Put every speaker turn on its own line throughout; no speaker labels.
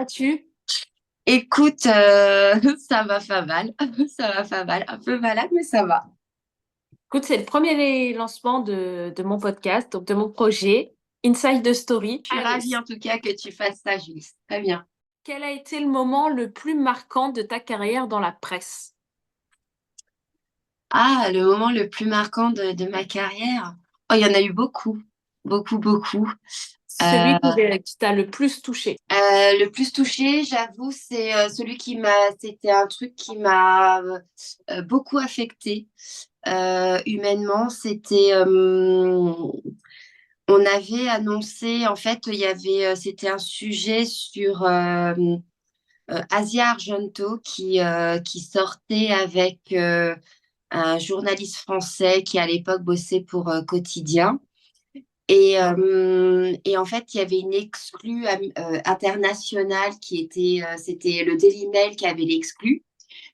vas-tu?
Écoute, ça va pas mal, ça va pas mal, un peu malade, mais ça va.
Écoute, c'est le premier lancement de mon podcast, donc de mon projet Inside the Story.
Je suis ravie en tout cas que tu fasses ça, Julie. Très bien.
Quel a été le moment le plus marquant de ta carrière dans la presse?
Ah, le moment le plus marquant de ma carrière. Oh, il y en a eu beaucoup, beaucoup, beaucoup.
Celui qui t'a le plus touché.
Le plus touché, j'avoue, c'est c'était un truc qui m'a beaucoup affectée humainement. On avait annoncé, en fait, c'était un sujet sur Asia Argento qui sortait avec un journaliste français qui à l'époque bossait pour Quotidien. Et en fait, il y avait une exclue internationale c'était le Daily Mail qui avait l'exclu.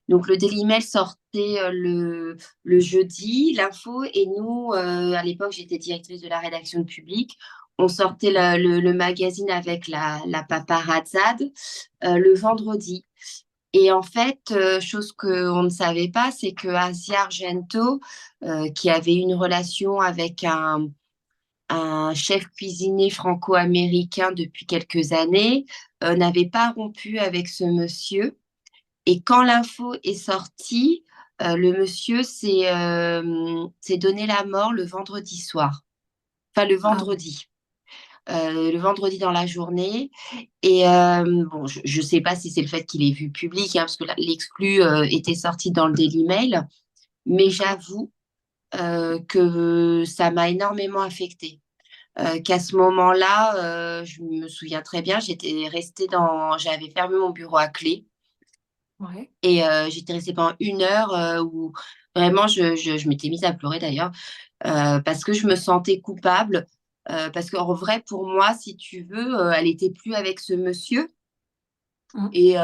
Donc le Daily Mail sortait le jeudi, l'info, et nous, à l'époque, j'étais directrice de la rédaction de Public. On sortait le magazine avec la paparazzade le vendredi. Et en fait, chose qu'on ne savait pas, c'est que Asia Argento, qui avait une relation avec un chef cuisinier franco-américain depuis quelques années, n'avait pas rompu avec ce monsieur. Et quand l'info est sortie, le monsieur s'est donné la mort le vendredi soir. Enfin,
Ah,
le vendredi dans la journée. Et bon, je ne sais pas si c'est le fait qu'il ait vu public, hein, parce que l'exclu était sorti dans le Daily Mail, mais j'avoue que ça m'a énormément affectée. Qu'à ce moment-là, je me souviens très bien, j'avais fermé mon bureau à clé.
ouais.
Et j'étais restée pendant 1 heure où vraiment je m'étais mise à pleurer d'ailleurs parce que je me sentais coupable. Parce qu'en vrai, pour moi, si tu veux, elle était plus avec ce monsieur.
Mm.
Et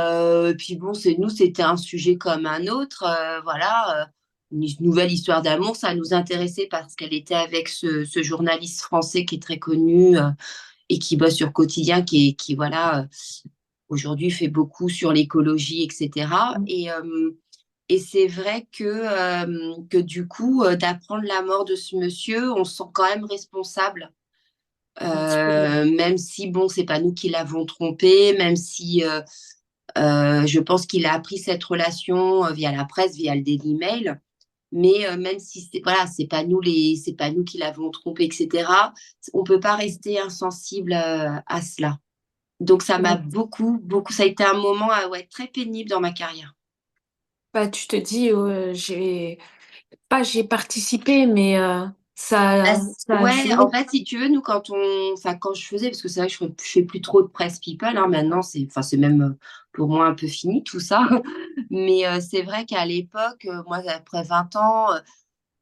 puis bon, c'était un sujet comme un autre. Voilà, une nouvelle histoire d'amour, ça nous intéressait parce qu'elle était avec ce journaliste français qui est très connu et qui bosse sur Quotidien, qui voilà, aujourd'hui fait beaucoup sur l'écologie, etc.
Mm.
Et c'est vrai que du coup, d'apprendre la mort de ce monsieur, on se sent quand même responsable.
Un petit peu.
Même si, bon, c'est pas nous qui l'avons trompé, même si je pense qu'il a appris cette relation via la presse, via le Daily Mail. Mais même si voilà, c'est pas nous qui l'avons trompé, etc. On peut pas rester insensible à cela. Donc ça m'a
Ouais.
beaucoup, beaucoup. Ça a été un moment ouais, très pénible dans ma carrière.
Bah, tu te dis, j'ai participé, mais ça a
Ouais,
joué.
en fait, si tu veux, nous, enfin, quand je faisais, parce que c'est vrai que je fais plus trop de presse people, hein, maintenant, enfin, c'est même pour moi un peu fini tout ça. Mais c'est vrai qu'à l'époque, moi, après 20 ans,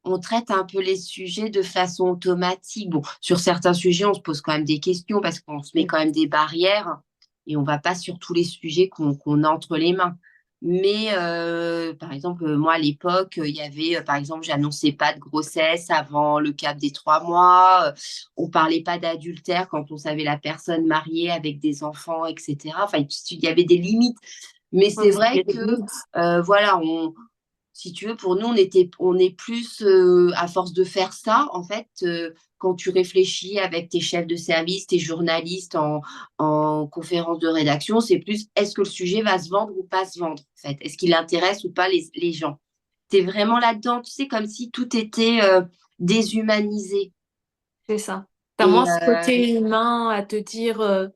on traite un peu les sujets de façon automatique. Bon, sur certains sujets, on se pose quand même des questions parce qu'on se met quand même des barrières et on va pas sur tous les sujets qu'on a entre les mains. Mais par exemple, moi à l'époque, il y avait, par exemple, j'annonçais pas de grossesse avant le cap des 3 mois. On parlait pas d'adultère quand on savait la personne mariée avec des enfants, etc. Enfin, il y avait des limites. Mais
Ouais,
c'est
vous avez
vrai
des
que
limites.
voilà, si tu veux, pour nous, on est plus, à force de faire ça, en fait, quand tu réfléchis avec tes chefs de service, tes journalistes en conférence de rédaction, c'est plus est-ce que le sujet va se vendre ou pas se vendre, en fait? Est-ce qu'il intéresse ou pas les gens? Tu es vraiment là-dedans, tu sais, comme si tout était déshumanisé.
C'est ça. T'as moins
Et
ce côté humain à te dire,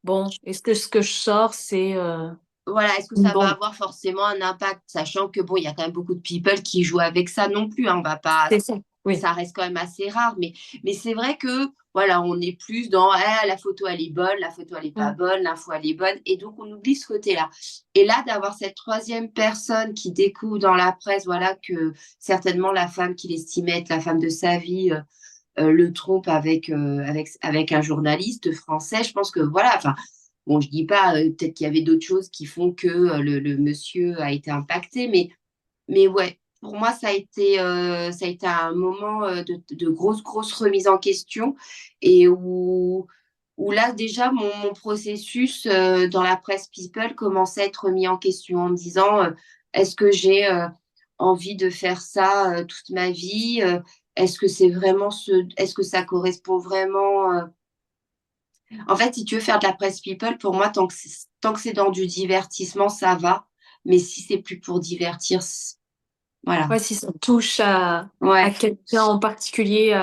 bon, est-ce que ce que je sors, c'est
voilà, est-ce que
une
ça va
bombe?
avoir forcément un impact, sachant que bon, il y a quand même beaucoup de people qui jouent avec ça non plus, hein, on va pas,
C'est ça. Oui.
ça reste quand même assez rare, mais c'est vrai que voilà, on est plus dans ah, la photo elle est bonne, la photo elle est pas
Mm.
bonne, l'info elle est bonne, et donc on oublie ce côté-là. Et là, d'avoir cette troisième personne qui découvre dans la presse, voilà, que certainement la femme qu'il estimait être la femme de sa vie le trompe avec un journaliste français, je pense que voilà, enfin, bon, je dis pas, peut-être qu'il y avait d'autres choses qui font que le monsieur a été impacté, mais ouais, pour moi, ça a été un moment de grosse, grosse remise en question et où là, déjà, mon processus dans la presse People commençait à être remis en question en me disant, est-ce que j'ai envie de faire ça toute ma vie? Est-ce que c'est vraiment est-ce que ça correspond vraiment En fait, si tu veux faire de la presse People, pour moi, tant que c'est dans du divertissement, ça va. Mais si c'est plus pour divertir, voilà.
Ouais, si ça touche à
Ouais.
quelqu'un en particulier,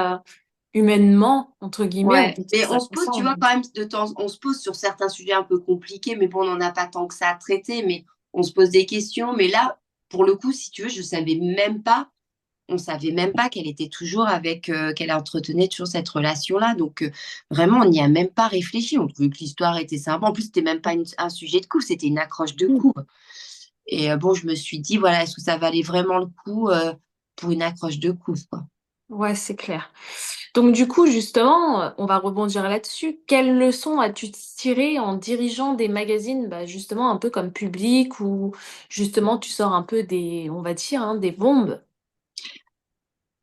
humainement, entre guillemets, on
Ouais,
peut dire
mais
ça
on se
comme
pose,
ça.
tu vois, quand même, on se pose sur certains sujets un peu compliqués, mais bon, on n'en a pas tant que ça à traiter, mais on se pose des questions. Mais là, pour le coup, si tu veux, on savait même pas qu'elle était toujours qu'elle entretenait toujours cette relation-là. Donc, vraiment, on n'y a même pas réfléchi. On trouvait que l'histoire était sympa. En plus, c'était même pas un sujet de couple, c'était une accroche de
Mm.
couple. Et bon, je me suis dit, voilà, est-ce que ça valait vraiment le coup pour une accroche de couple, quoi.
Ouais, c'est clair. Donc du coup, justement, on va rebondir là-dessus. Quelles leçons as-tu tirées en dirigeant des magazines, bah, justement un peu comme Public, où justement tu sors un peu des, on va dire, hein, des bombes?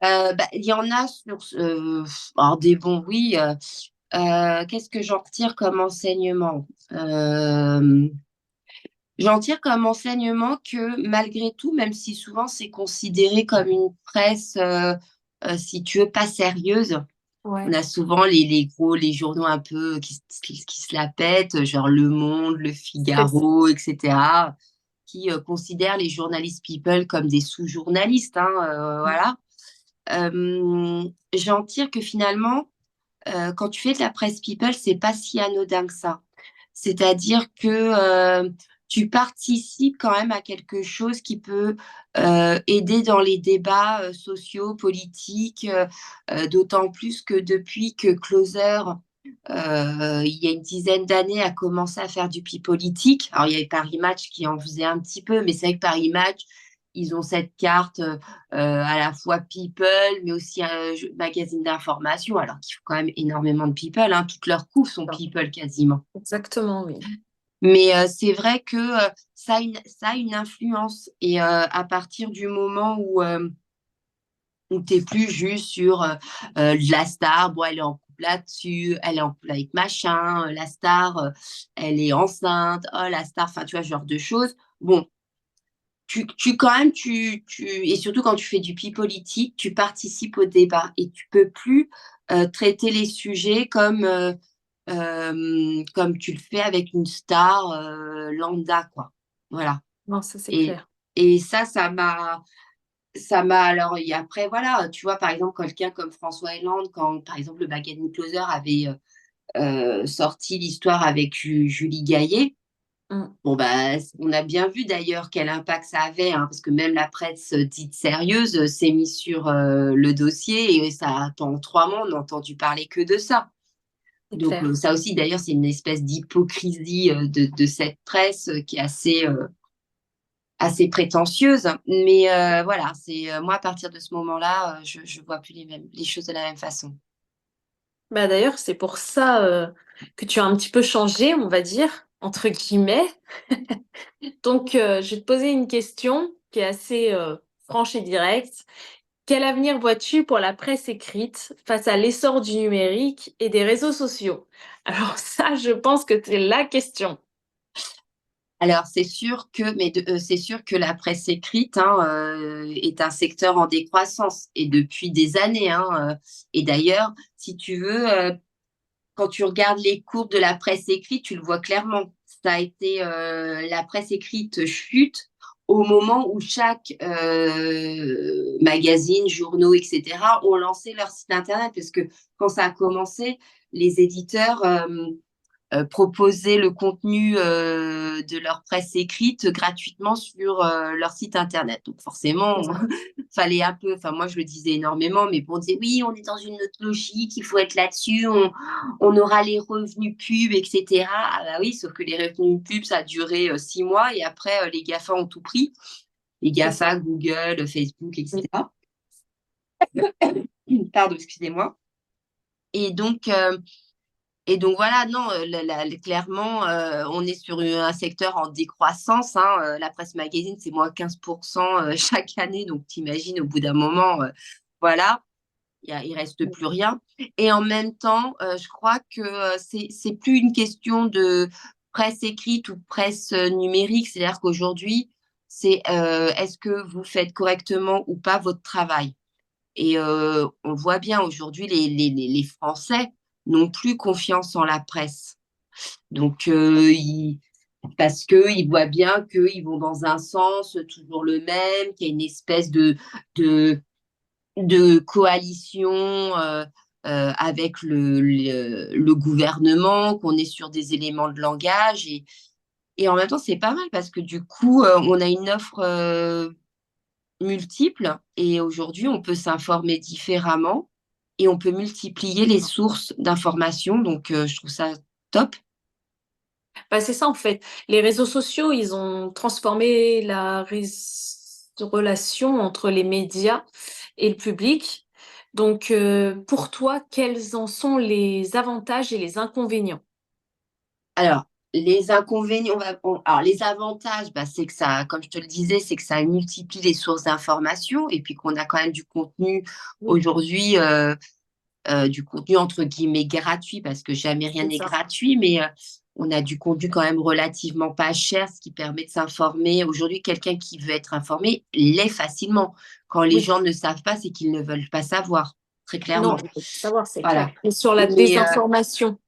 Bah, il y en a alors des bons, oui. Qu'est-ce que j'en retire comme enseignement? J'en tire comme enseignement que malgré tout, même si souvent c'est considéré comme une presse, si tu veux, pas sérieuse, on
Ouais,
a souvent les journaux un peu qui se la pètent, genre Le Monde, Le
c'est ça.
Figaro, etc., qui considèrent les journalistes people comme des sous-journalistes, hein, voilà. J'en tire que finalement, quand tu fais de la presse people, c'est pas si anodin que ça. C'est-à-dire que tu participes quand même à quelque chose qui peut aider dans les débats sociaux, politiques, d'autant plus que depuis que Closer, il y a une dizaine d'années, a commencé à faire du politique. Alors, il y avait Paris Match qui en faisait un petit peu, mais c'est vrai que Paris Match, ils ont cette carte à la fois people, mais aussi un magazine d'information, alors qu'ils font quand même énormément de people, hein. Toutes leurs couves sont people quasiment.
Exactement, oui.
Mais c'est vrai que ça a une influence. Et à partir du moment où tu n'es plus juste sur la star, bon, elle est en couple là-dessus, elle est en couple avec machin, la star, elle est enceinte, oh, la star, enfin, tu vois, ce genre de choses. Bon, quand même, et surtout quand tu fais du politique, tu participes au débat et tu peux plus traiter les sujets comme tu le fais avec une star lambda, quoi. Voilà.
Non, ça c'est
Et,
clair.
et ça m'a, alors, et après, voilà, tu vois, par exemple, quelqu'un comme François Hollande, quand, par exemple, le Magazine Closer avait sorti l'histoire avec Julie Gaillet.
Mm.
Bon, bah, on a bien vu d'ailleurs quel impact ça avait, hein, parce que même la presse dite sérieuse s'est mise sur le dossier et ça, pendant 3 mois, on n'a entendu parler que de ça.
C'est
Donc,
clair.
ça aussi, d'ailleurs, c'est une espèce d'hypocrisie de cette presse qui est assez prétentieuse. Mais voilà, moi, à partir de ce moment-là, je ne vois plus les choses de la même façon.
Bah d'ailleurs, c'est pour ça que tu as un petit peu changé, on va dire, entre guillemets. Donc, je vais te poser une question qui est assez franche et directe. Quel avenir vois-tu pour la presse écrite face à l'essor du numérique et des réseaux sociaux? Alors ça, je pense que c'est la question.
Alors, c'est sûr que la presse écrite, hein, est un secteur en décroissance et depuis des années, hein, et d'ailleurs, si tu veux, quand tu regardes les courbes de la presse écrite, tu le vois clairement. La presse écrite chute au moment où chaque magazine, journaux, etc., ont lancé leur site internet. Parce que quand ça a commencé, les éditeurs proposer le contenu de leur presse écrite gratuitement sur leur site internet. Donc forcément, fallait un peu, enfin moi je le disais énormément, mais bon, on disait oui, on est dans une autre logique, il faut être là-dessus, on aura les revenus pubs, etc. Ah bah oui, sauf que les revenus pubs, ça a duré 6 mois et après les GAFA ont tout pris. Les
C'est
GAFA,
ça.
Google, Facebook,
Oui.
etc. Pardon, excusez-moi. Et donc, voilà, non, clairement, on est sur un secteur en décroissance, hein. La presse magazine, c'est moins 15% chaque année. Donc, t'imagines, au bout d'un moment, voilà. il reste plus rien. Et en même temps, je crois que c'est plus une question de presse écrite ou presse numérique. C'est-à-dire qu'aujourd'hui, c'est est-ce que vous faites correctement ou pas votre travail? Et on voit bien aujourd'hui, les Français n'ont plus confiance en la presse. Donc, parce qu'ils voient bien qu'ils vont dans un sens toujours le même, qu'il y a une espèce de, de coalition avec le gouvernement, qu'on est sur des éléments de langage. Et en même temps, c'est pas mal parce que du coup, on a une offre multiple et aujourd'hui, on peut s'informer différemment et on peut multiplier les sources d'informations. Donc, je trouve ça top.
Bah, c'est ça en fait. Les réseaux sociaux, ils ont transformé la relation entre les médias et le public. Donc, pour toi, quels en sont les avantages et les inconvénients?
Alors, les inconvénients, alors les avantages, bah, c'est que ça, comme je te le disais, c'est que ça multiplie les sources d'information et puis qu'on a quand même du contenu
Oui,
aujourd'hui, du contenu entre guillemets gratuit, parce que jamais rien
c'est
n'est
ça.
gratuit, mais on a du contenu quand même relativement pas cher, ce qui permet de s'informer. Aujourd'hui, quelqu'un qui veut être informé l'est facilement. Quand les
Oui.
gens ne savent pas, c'est qu'ils ne veulent pas savoir, très
Non,
clairement.
il faut savoir, c'est clair.
Voilà.
Et sur la
Mais
désinformation,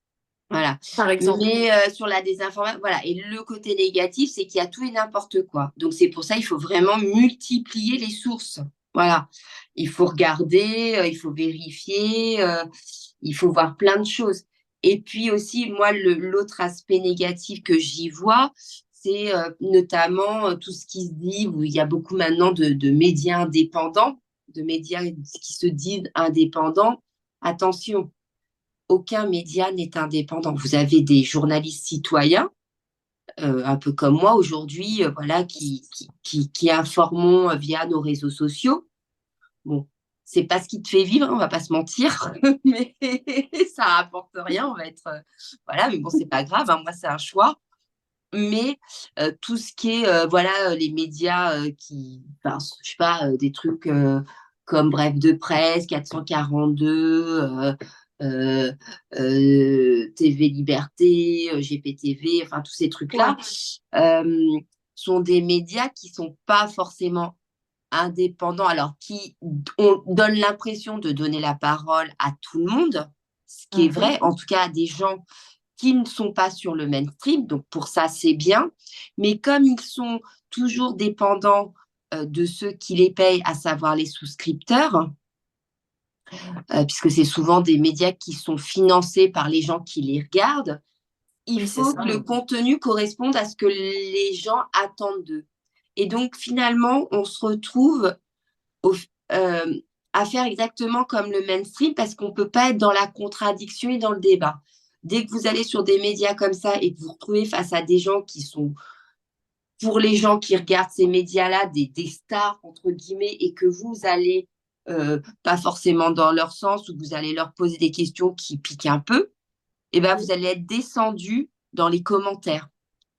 voilà.
par exemple.
Mais sur la désinformation, voilà. Et le côté négatif, c'est qu'il y a tout et n'importe quoi. Donc c'est pour ça il faut vraiment multiplier les sources. Voilà. Il faut regarder, il faut vérifier, il faut voir plein de choses. Et puis aussi, moi, l'autre aspect négatif que j'y vois, c'est notamment tout ce qui se dit, où il y a beaucoup maintenant de médias indépendants, de médias qui se disent indépendants. Attention, aucun média n'est indépendant. Vous avez des journalistes citoyens, un peu comme moi aujourd'hui, voilà, qui informons via nos réseaux sociaux. Bon, c'est pas ce qui te fait vivre, hein, on va pas se mentir, mais ça rapporte rien, on va être, voilà, mais bon, c'est pas grave, hein, moi c'est un choix. Mais tout ce qui est, voilà, les médias enfin, je sais pas, des trucs comme Bref de Presse, 442, euh, TV Liberté, GPTV, enfin tous ces trucs-là,
Ouais.
euh, sont des médias qui sont pas forcément indépendants, alors qui on donne l'impression de donner la parole à tout le monde, ce qui est
Mhm.
vrai, en tout cas à des gens qui ne sont pas sur le mainstream, donc pour ça c'est bien, mais comme ils sont toujours dépendants de ceux qui les payent, à savoir les souscripteurs, puisque c'est souvent des médias qui sont financés par les gens qui les regardent, il
Oui, c'est
faut
ça.
que le contenu corresponde à ce que les gens attendent d'eux. Et donc finalement, on se retrouve au, euh, à faire exactement comme le mainstream parce qu'on ne peut pas être dans la contradiction et dans le débat. Dès que vous allez sur des médias comme ça et que vous vous retrouvez face à des gens qui sont, pour les gens qui regardent ces médias-là, des stars, entre guillemets, et que vous allez, pas forcément dans leur sens, ou vous allez leur poser des questions qui piquent un peu, et ben vous allez être descendu dans les commentaires.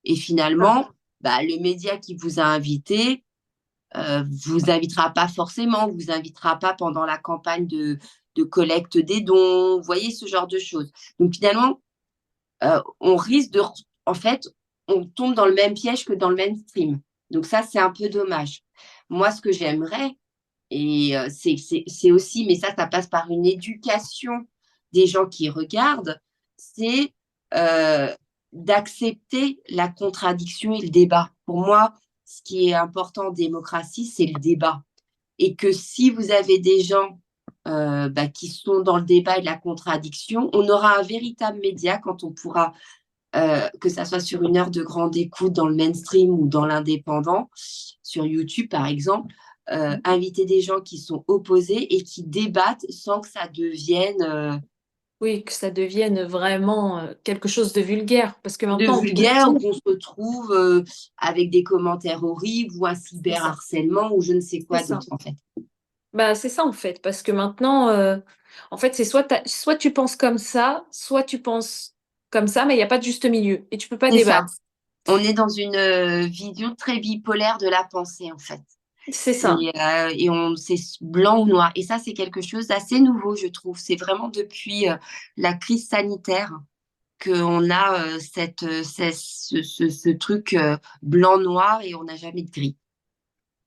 Et finalement, bah, le média qui vous a invité, vous invitera pas forcément, vous invitera pas pendant la campagne de collecte des dons, vous voyez ce genre de choses. Donc finalement, on risque de, en fait, on tombe dans le même piège que dans le mainstream. Donc ça, c'est un peu dommage. Moi, ce que j'aimerais, et c'est aussi, mais ça passe par une éducation des gens qui regardent, c'est euh, d'accepter la contradiction et le débat. Pour moi, ce qui est important en démocratie, c'est le débat. Et que si vous avez des gens bah, qui sont dans le débat et la contradiction, on aura un véritable média quand on pourra, que ça soit sur une heure de grande écoute dans le mainstream ou dans l'indépendant, sur YouTube par exemple, inviter des gens qui sont opposés et qui débattent sans que ça devienne
Oui, que ça devienne vraiment quelque chose de vulgaire. Parce que
de
maintenant, on peut
vulgaire ou
tout.
qu'on se retrouve avec des commentaires horribles ou un
C'est ça.
cyberharcèlement ou je ne sais
C'est
quoi
ça.
d'autre en fait.
Bah, c'est ça en fait. Parce que maintenant, en fait, c'est soit tu penses comme ça, soit tu penses comme ça, mais il n'y a pas de juste milieu. Et tu peux pas
C'est ça.
débattre.
On est dans une vision très bipolaire de la pensée en fait.
C'est ça.
Et c'est blanc ou noir. Et ça, c'est quelque chose d'assez nouveau, je trouve. C'est vraiment depuis la crise sanitaire qu'on a ce truc blanc-noir et on n'a jamais de gris.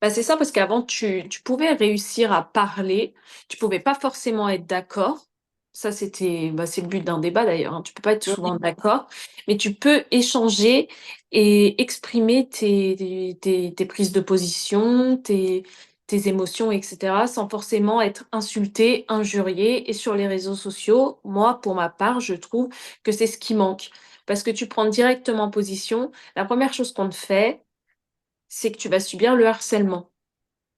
Bah, c'est ça parce qu'avant, tu pouvais réussir à parler, tu pouvais pas forcément être d'accord. Ça, c'était, bah, c'est le but d'un débat d'ailleurs, hein. Tu peux pas être
Oui.
souvent d'accord, mais tu peux échanger et exprimer tes prises de position, tes émotions, etc., sans forcément être insulté, injurié. Et sur les réseaux sociaux, moi, pour ma part, je trouve que c'est ce qui manque. Parce que tu prends directement position. La première chose qu'on te fait, c'est que tu vas subir le harcèlement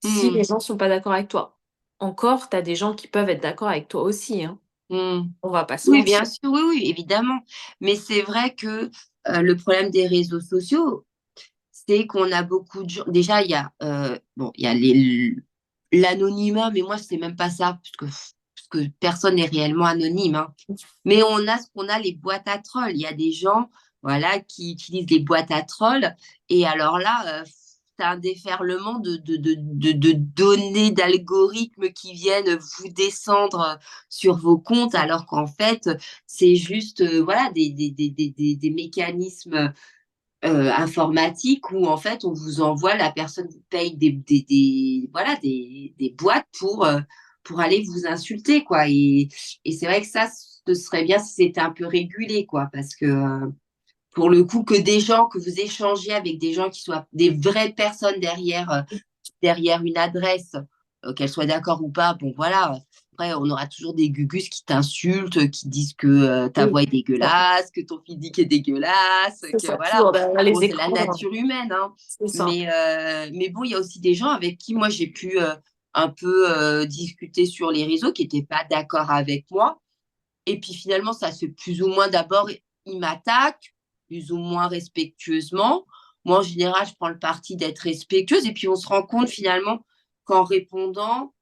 si les
Hmm,
gens sont pas d'accord avec toi. Encore, tu as des gens qui peuvent être d'accord avec toi aussi, hein.
hmm.
On va pas se
Oui, bien
mentir.
sûr, oui, oui, évidemment. Mais c'est vrai que le problème des réseaux sociaux, c'est qu'on a beaucoup de gens. Déjà, bon, il y a l'anonymat, mais moi, c'est même pas ça, parce que personne n'est réellement anonyme, hein. Mais on a ce qu'on a les boîtes à trolls. Il y a des gens, voilà, qui utilisent les boîtes à trolls. Et alors là, c'est un déferlement de données, d'algorithmes qui viennent vous descendre sur vos comptes, alors qu'en fait, c'est juste voilà, des mécanismes informatique où en fait on vous envoie, la personne vous paye voilà, des boîtes pour aller vous insulter, quoi. Et c'est vrai que ça, ce serait bien si c'était un peu régulé, quoi, parce que pour le coup, que des gens, que vous échangez avec des gens qui soient des vraies personnes derrière une adresse, qu'elle soit d'accord ou pas, bon voilà. Après, on aura toujours des gugus qui t'insultent, qui disent que ta
Oui,
voix est dégueulasse, que ton physique est dégueulasse,
c'est
que
ça,
voilà.
toujours derrière
Bon,
les
c'est la
écrans,
nature humaine, hein.
c'est ça.
Mais bon, il y a aussi des gens avec qui moi j'ai pu un peu discuter sur les réseaux qui n'étaient pas d'accord avec moi. Et puis finalement, ça se fait plus ou moins d'abord, ils m'attaquent, plus ou moins respectueusement. Moi, en général, je prends le parti d'être respectueuse. Et puis on se rend compte finalement qu'en répondant,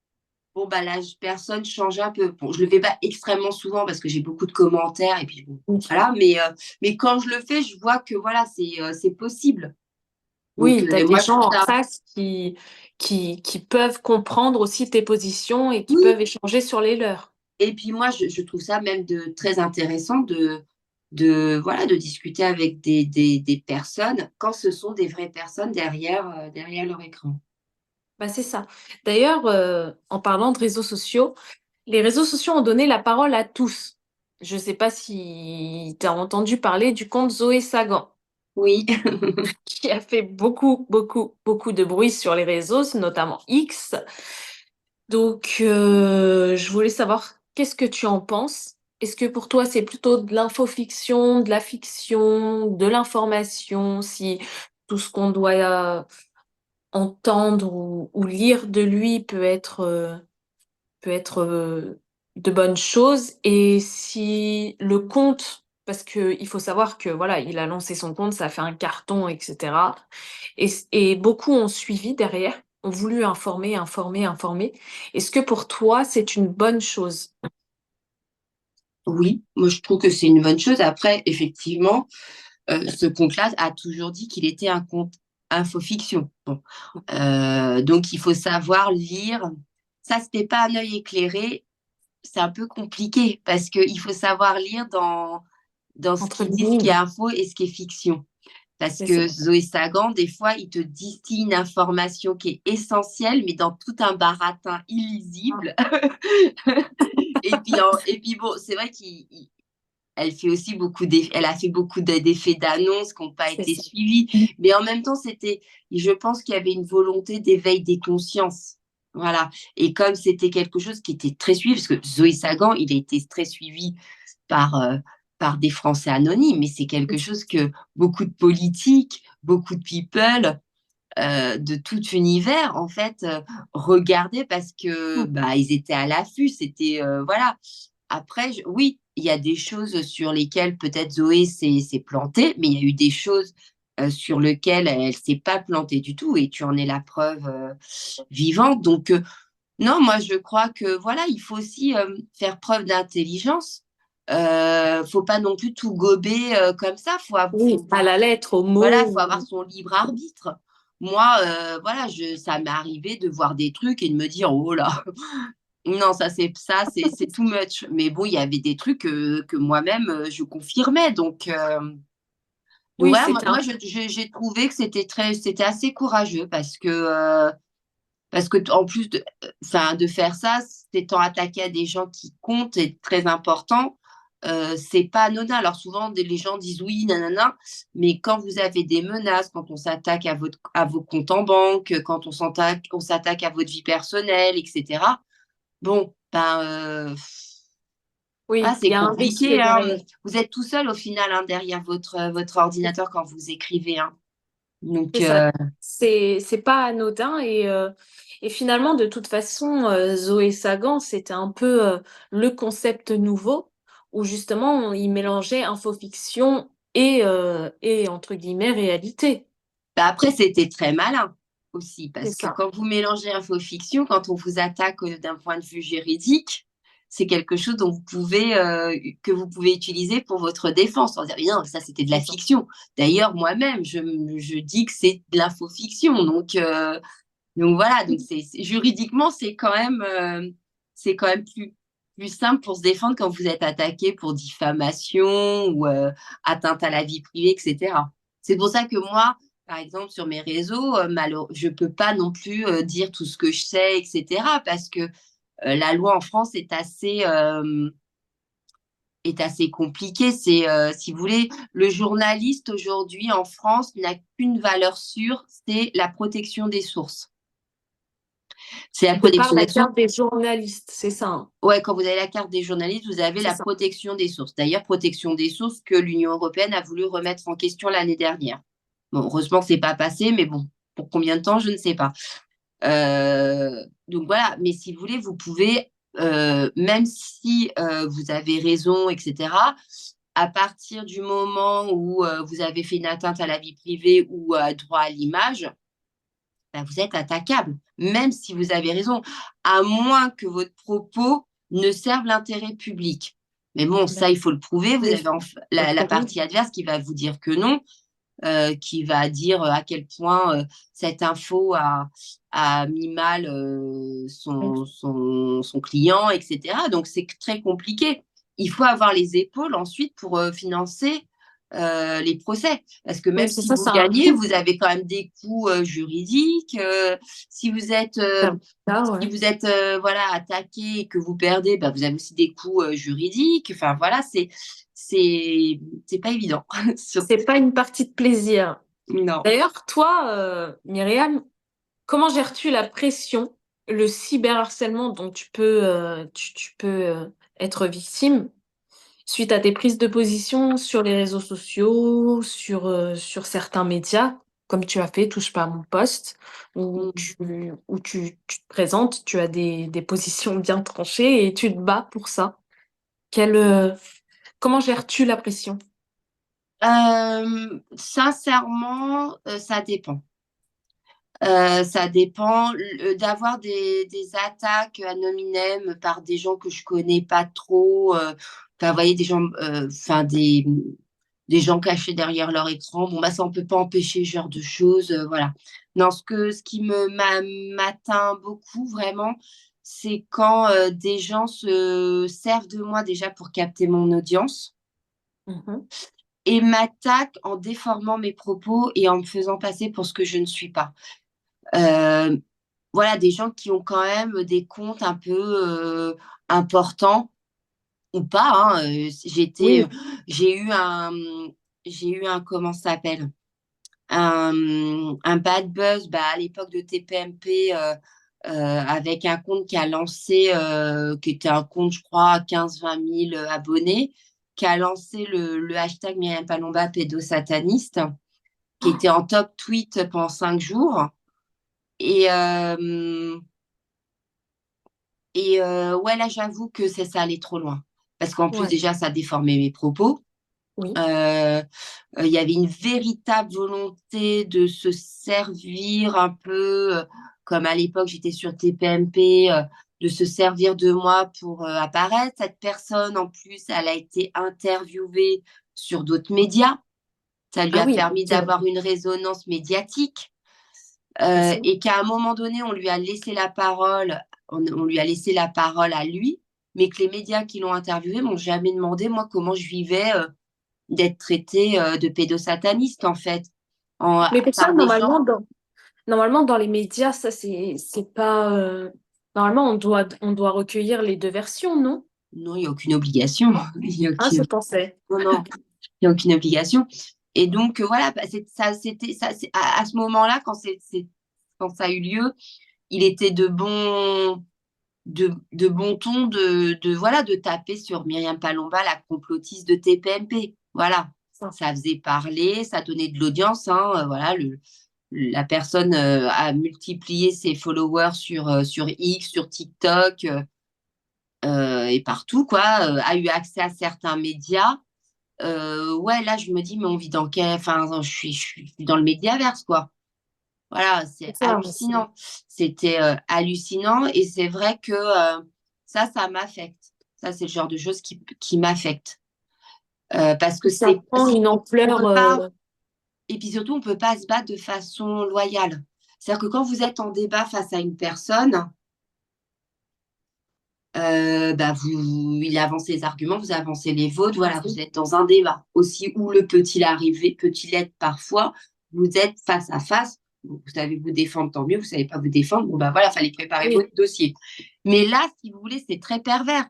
bon, bah, la personne change un peu. Bon, je le fais pas extrêmement souvent parce que j'ai beaucoup de commentaires. Et puis bon, voilà. Mais quand je le fais, je vois que voilà, c'est possible. Donc,
Oui, tu as des
moi, je
gens
trouve
en
ça.
face qui peuvent comprendre aussi tes positions et qui
Oui.
peuvent échanger sur les leurs.
Et puis moi, je trouve ça même très intéressant voilà, de discuter avec des personnes quand ce sont des vraies personnes derrière leur écran.
Bah, c'est ça. D'ailleurs, en parlant de réseaux sociaux, les réseaux sociaux ont donné la parole à tous. Je ne sais pas si tu as entendu parler du compte Zoé Sagan,
Oui.
qui a fait beaucoup, beaucoup, beaucoup de bruit sur les réseaux, notamment X. Donc, je voulais savoir qu'est-ce que tu en penses? Est-ce que pour toi, c'est plutôt de l'infofiction, de la fiction, de l'information, si tout ce qu'on doit entendre ou lire de lui peut être de bonnes choses, et si le compte, parce que il faut savoir que voilà, il a lancé son compte, ça a fait un carton, etc. Et beaucoup ont suivi derrière, ont voulu informer, informer, informer. Est-ce que pour toi, c'est une bonne chose?
Oui, moi je trouve que c'est une bonne chose. Après, effectivement, ce compte-là a toujours dit qu'il était un compte infofiction. Bon. Donc il faut savoir lire. Ça, c'était pas un œil éclairé. C'est un peu compliqué parce qu'il faut savoir lire dans ce
Entre
qu'ils
les
disent, ce qui est
lignes,
info et ce qui est fiction. Parce
c'est ça.
que Zoé Sagan, des fois, il te distille une information qui est essentielle, mais dans tout un baratin illisible. Et puis bon, c'est vrai qu'elle fait aussi elle a fait beaucoup d'effets d'annonce qui n'ont pas
C'est
été
ça.
suivis. Mais en même temps, je pense qu'il y avait une volonté d'éveil des consciences. Voilà. Et comme c'était quelque chose qui était très suivi, parce que Zoé Sagan, il a été très suivi par, euh, par des Français anonymes, mais c'est quelque chose que beaucoup de politiques, beaucoup de people de tout univers, en fait, regardaient parce que bah, ils étaient à l'affût. C'était, voilà. Après, oui, il y a des choses sur lesquelles peut-être Zoé s'est plantée, mais il y a eu des choses sur lesquelles elle ne s'est pas plantée du tout, et tu en es la preuve vivante. Donc, non, moi, je crois que voilà, il faut aussi faire preuve d'intelligence. Faut pas non plus tout gober comme ça.
Oui, à la lettre, au
Voilà,
mot.
faut avoir son libre arbitre. moi, voilà, ça m'est arrivé de voir des trucs et de me dire, oh là, non, c'est too much. Mais bon, il y avait des trucs que moi-même, je confirmais. Donc
Oui,
voilà,
c'était un...
j'ai trouvé que c'était assez courageux parce que en plus enfin, de faire ça, s'étant attaqué à des gens qui comptent et très importants, c'est pas anodin. Alors souvent, les gens disent oui, nanana, mais quand vous avez des menaces, quand on s'attaque à vos comptes en banque, quand on s'attaque à votre vie personnelle, etc. Bon, ben,
Oui, il
c'est
y a un risque
compliqué, hein.
derrière.
Vous êtes tout seul au final, hein, derrière votre ordinateur quand vous écrivez, hein. Donc,
C'est ça. C'est pas anodin et finalement, de toute façon, Zoé Sagan, c'était un peu le concept nouveau où justement, il mélangeait infofiction et entre guillemets, réalité.
bah après, c'était très malin aussi,
C'est
parce que
ça.
quand vous mélangez infofiction, quand on vous attaque d'un point de vue juridique, c'est quelque chose que vous pouvez utiliser pour votre défense. On dire, non, ça c'était de la
C'est ça.
fiction. D'ailleurs, moi-même, je dis que c'est de l'infofiction. Donc voilà, juridiquement, c'est quand même plus simple pour se défendre quand vous êtes attaqué pour diffamation ou atteinte à la vie privée, etc. C'est pour ça que moi, par exemple, sur mes réseaux, je peux pas non plus dire tout ce que je sais, etc. Parce que la loi en France est assez compliquée. Si vous voulez, le journaliste aujourd'hui en France n'a qu'une valeur sûre, c'est la protection des sources. C'est la
De par
protection
la
des sources.
carte des journalistes, c'est ça, hein.
Ouais, quand vous avez la carte des journalistes, vous avez
C'est
la
ça.
protection des sources. D'ailleurs, protection des sources que l'Union européenne a voulu remettre en question l'année dernière. Bon, heureusement que c'est pas passé, mais bon, pour combien de temps, je ne sais pas. Donc voilà, mais si vous voulez, vous pouvez, même si vous avez raison, etc., à partir du moment où vous avez fait une atteinte à la vie privée ou à droit à l'image, ben, vous êtes attaquable, même si vous avez raison, à moins que votre propos ne serve l'intérêt public. Mais bon, ça, il faut le prouver. Vous
Mais
avez
le
la
problème,
partie adverse qui va vous dire que non, qui va dire à quel point cette info a mis mal son client, etc. Donc, c'est très compliqué. Il faut avoir les épaules ensuite pour financer les procès. Parce que
oui,
même
c'est
si
ça,
vous
ça a un
gagnez,
coût.
vous avez quand même des coûts juridiques. Si vous êtes,
Ça- ça,
si
ouais.
vous êtes voilà, attaqué et que vous perdez, bah, vous avez aussi des coûts juridiques. Enfin, voilà, c'est pas évident.
C'est pas une partie de plaisir.
Non.
D'ailleurs, toi, Myriam, comment gères-tu la pression, le cyberharcèlement dont tu peux être victime suite à tes prises de position sur les réseaux sociaux, sur certains médias, comme tu as fait, touche pas à mon poste, où tu te présentes, tu as des positions bien tranchées et tu te bats pour ça. Quelle, euh, Comment gères-tu la pression?
Sincèrement, ça dépend. Ça dépend d'avoir des attaques ad hominem par des gens que je connais pas trop. Enfin, vous voyez, enfin, des gens cachés derrière leur écran. Bon, bah, ça, on peut pas empêcher ce genre de choses. Voilà. Non, ce qui m'atteint beaucoup, vraiment, c'est quand des gens se servent de moi déjà pour capter mon audience
Mhm.
et m'attaquent en déformant mes propos et en me faisant passer pour ce que je ne suis pas. Euh, voilà, des gens qui ont quand même des comptes un peu importants ou pas, hein.
Oui.
J'ai eu comment ça s'appelle? Un bad buzz bah, à l'époque de TPMP avec un compte qui a lancé, qui était un compte, je crois, à 15-20 000 abonnés, qui a lancé le hashtag Myriam Palomba pédosataniste, qui était en top tweet pendant 5 jours. Et, ouais, là, j'avoue que ça allait trop loin. Parce qu'en plus,
Ouais,
déjà, ça déformait mes propos.
oui.
Il y avait une véritable volonté de se servir un peu, comme à l'époque, j'étais sur TPMP, de se servir de moi pour apparaître. Cette personne, en plus, elle a été interviewée sur d'autres médias. Ça lui
Ah
a
oui,
permis d'avoir une résonance médiatique.
C'est ça.
et qu'à un moment donné, on lui a laissé la parole, on lui a laissé la parole à lui, mais que les médias qui l'ont interviewé m'ont jamais demandé, moi, comment je vivais d'être traitée de pédosataniste, en fait,
Mais pour ça,
par des gens.
normalement, dans les médias, ça, c'est pas. Normalement, on doit recueillir les deux versions, non?
Non, il n'y a aucune obligation. Il y a
Ah,
aucune...
je pensais.
Non, non, il n'y a aucune obligation. Et donc, voilà, bah, c'était ça, à ce moment-là, quand ça a eu lieu, il était de bon ton voilà, de taper sur Myriam Palomba, la complotiste de TPMP. Voilà,
Ça.
ça faisait parler, ça donnait de l'audience. Hein, voilà, la personne a multiplié ses followers sur X, sur TikTok et partout, quoi, a eu accès à certains médias. Ouais, là, je me dis, mais on vit dans quel... Enfin, je suis dans le médiaverse, quoi. Voilà, c'est
C'est ça,
hallucinant. C'était hallucinant et c'est vrai que ça m'affecte. Ça, c'est le genre de choses qui m'affecte. Parce que
ça prend une
on
ampleur.
peut pas, et puis surtout, on peut pas se battre de façon loyale. C'est-à-dire que quand vous êtes en débat face à une personne, bah il avance ses arguments, vous avancez les vôtres, voilà, vous êtes dans un débat. Aussi, où le peut-il arriver, peut-il être parfois, vous êtes face à face, vous savez vous défendre, tant mieux, vous savez pas vous défendre, bon bah voilà, fallait préparer
Oui,
votre dossier. Mais là, si vous voulez, c'est très pervers.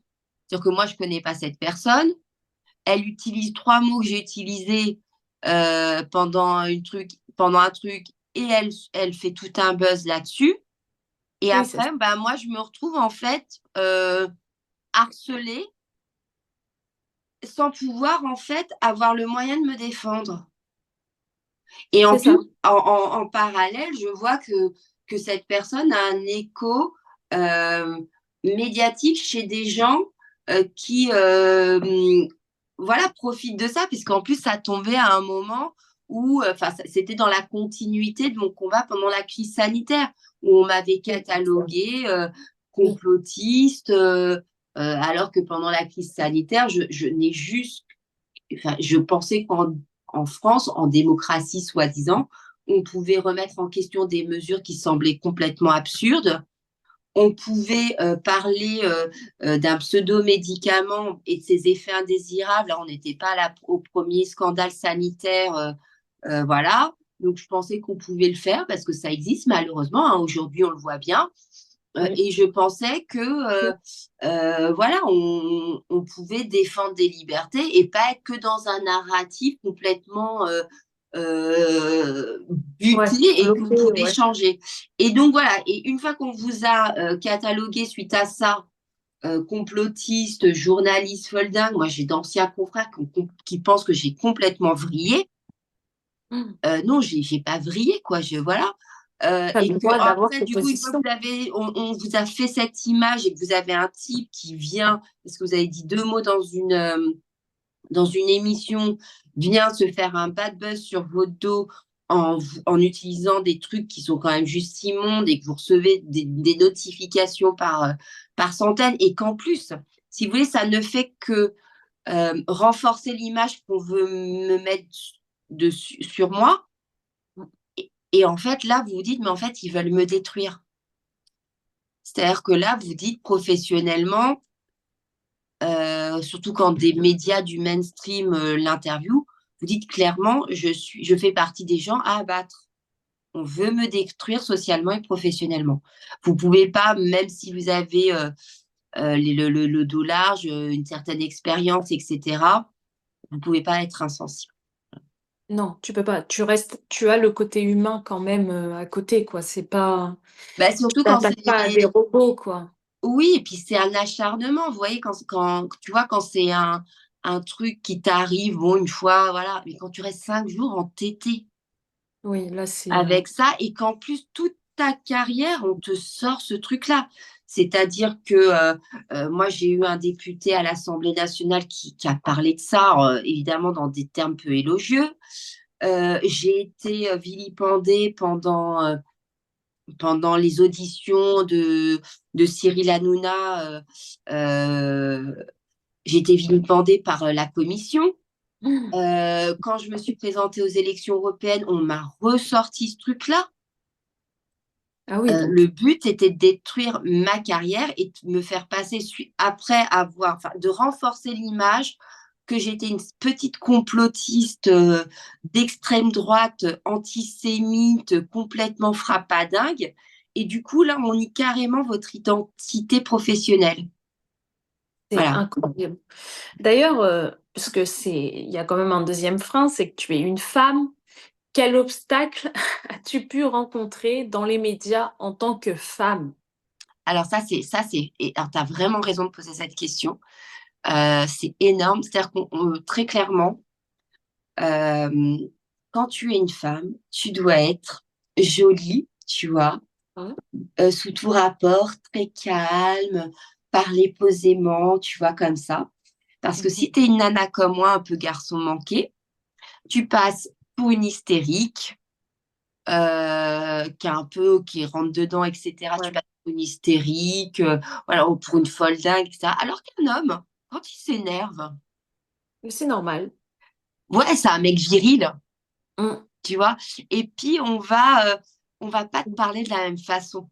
C'est-à-dire que moi, je connais pas cette personne, elle utilise trois mots que j'ai utilisés pendant un truc, et elle fait tout un buzz là-dessus. Et
oui, c'est ça.
après, bah, moi, je me retrouve en fait harcelée sans pouvoir en fait avoir le moyen de me défendre. Et en
C'est
plus,
ça.
en parallèle, je vois que cette personne a un écho euh, médiatique chez des gens qui voilà, profitent de ça, puisqu'en plus, ça tombait à un moment où c'était dans la continuité de mon combat pendant la crise sanitaire, où on m'avait
Oui, c'est ça.
catalogué
Oui.
complotiste, alors que pendant la crise sanitaire, je n'ai juste enfin, je pensais qu'en France, en démocratie soi-disant, on pouvait remettre en question des mesures qui semblaient complètement absurdes. On pouvait parler d'un pseudo-médicament et de ses effets indésirables. Là, on n'était pas là au premier scandale sanitaire. Voilà. Donc, je pensais qu'on pouvait le faire parce que ça existe malheureusement. Hein. Aujourd'hui, on le voit bien.
Oui.
Et je pensais que voilà, on pouvait défendre des libertés et pas être que dans un narratif complètement
Ouais.
buté et que vous
Bloqué,
pouvez
ouais.
changer. Et donc voilà, et une fois qu'on vous a catalogué suite à ça, complotiste, journaliste, folding, moi j'ai d'anciens confrères qui pensent que j'ai complètement vrillé.
Mm.
Non, j'ai pas vrillé, quoi. Voilà.
T'as
Et
le
que
droit d'avoir
après,
tes
du coup, une fois que
positions.
on vous a fait cette image et que vous avez un type qui vient, parce que vous avez dit deux mots dans une émission, vient se faire un bad buzz sur votre dos en utilisant des trucs qui sont quand même juste immondes et que vous recevez des notifications par centaines et qu'en plus, si vous voulez, ça ne fait que renforcer l'image qu'on veut me mettre sur moi. Et en fait, là, vous vous dites, mais en fait, ils veulent me détruire. C'est-à-dire que là, vous dites professionnellement, surtout quand des médias du mainstream l'interviewent, vous dites clairement, je fais partie des gens à abattre. On veut me détruire socialement et professionnellement. Vous pouvez pas, même si vous avez le dos large, une certaine expérience, etc., vous pouvez pas être insensible.
Non, tu peux pas. Tu as le côté humain quand même à côté, quoi. C'est pas,
Bah,
tu
surtout quand
t'attaques pas à des
c'est
robots, quoi.
Oui, et puis c'est un acharnement, vous voyez, quand tu vois, quand c'est un truc qui t'arrive, bon, une fois, voilà, mais quand tu restes 5 jours en TT
Oui, là, c'est.
avec ça, et qu'en plus, toute ta carrière, on te sort ce truc-là. C'est-à-dire que moi, j'ai eu un député à l'Assemblée nationale qui a parlé de ça, évidemment, dans des termes peu élogieux. J'ai été vilipendée pendant les auditions de Cyril Hanouna, j'ai été vilipendée par la commission. Quand je me suis présentée aux élections européennes, on m'a ressorti ce truc-là.
Ah oui,
Le
donc.
but était de détruire ma carrière et de me faire passer après avoir, enfin, de renforcer l'image que j'étais une petite complotiste d'extrême droite, antisémite, complètement frappadingue. Et du coup, là, on nie carrément votre identité professionnelle.
C'est
Voilà.
incroyable. D'ailleurs, parce que il y a quand même un deuxième frein, c'est que tu es une femme. Quel obstacle as-tu pu rencontrer dans les médias en tant que femme?
Alors alors tu as vraiment raison de poser cette question. C'est énorme. C'est-à-dire très clairement, euh, quand tu es une femme, tu dois être jolie, tu vois,
Hein.
sous tout rapport, très calme, parler posément, tu vois, comme ça. Parce que si
Mhm.
tu es une nana comme moi, un peu garçon manqué, tu passes pour une hystérique, qui rentre dedans, etc. Tu
Ouais.
passes pour une hystérique, voilà, ou pour une folle dingue, etc. Alors qu'un homme, quand il s'énerve,
Mais c'est normal.
ouais, c'est un mec viril,
Mm.
tu vois. Et puis, on va pas te parler de la même façon.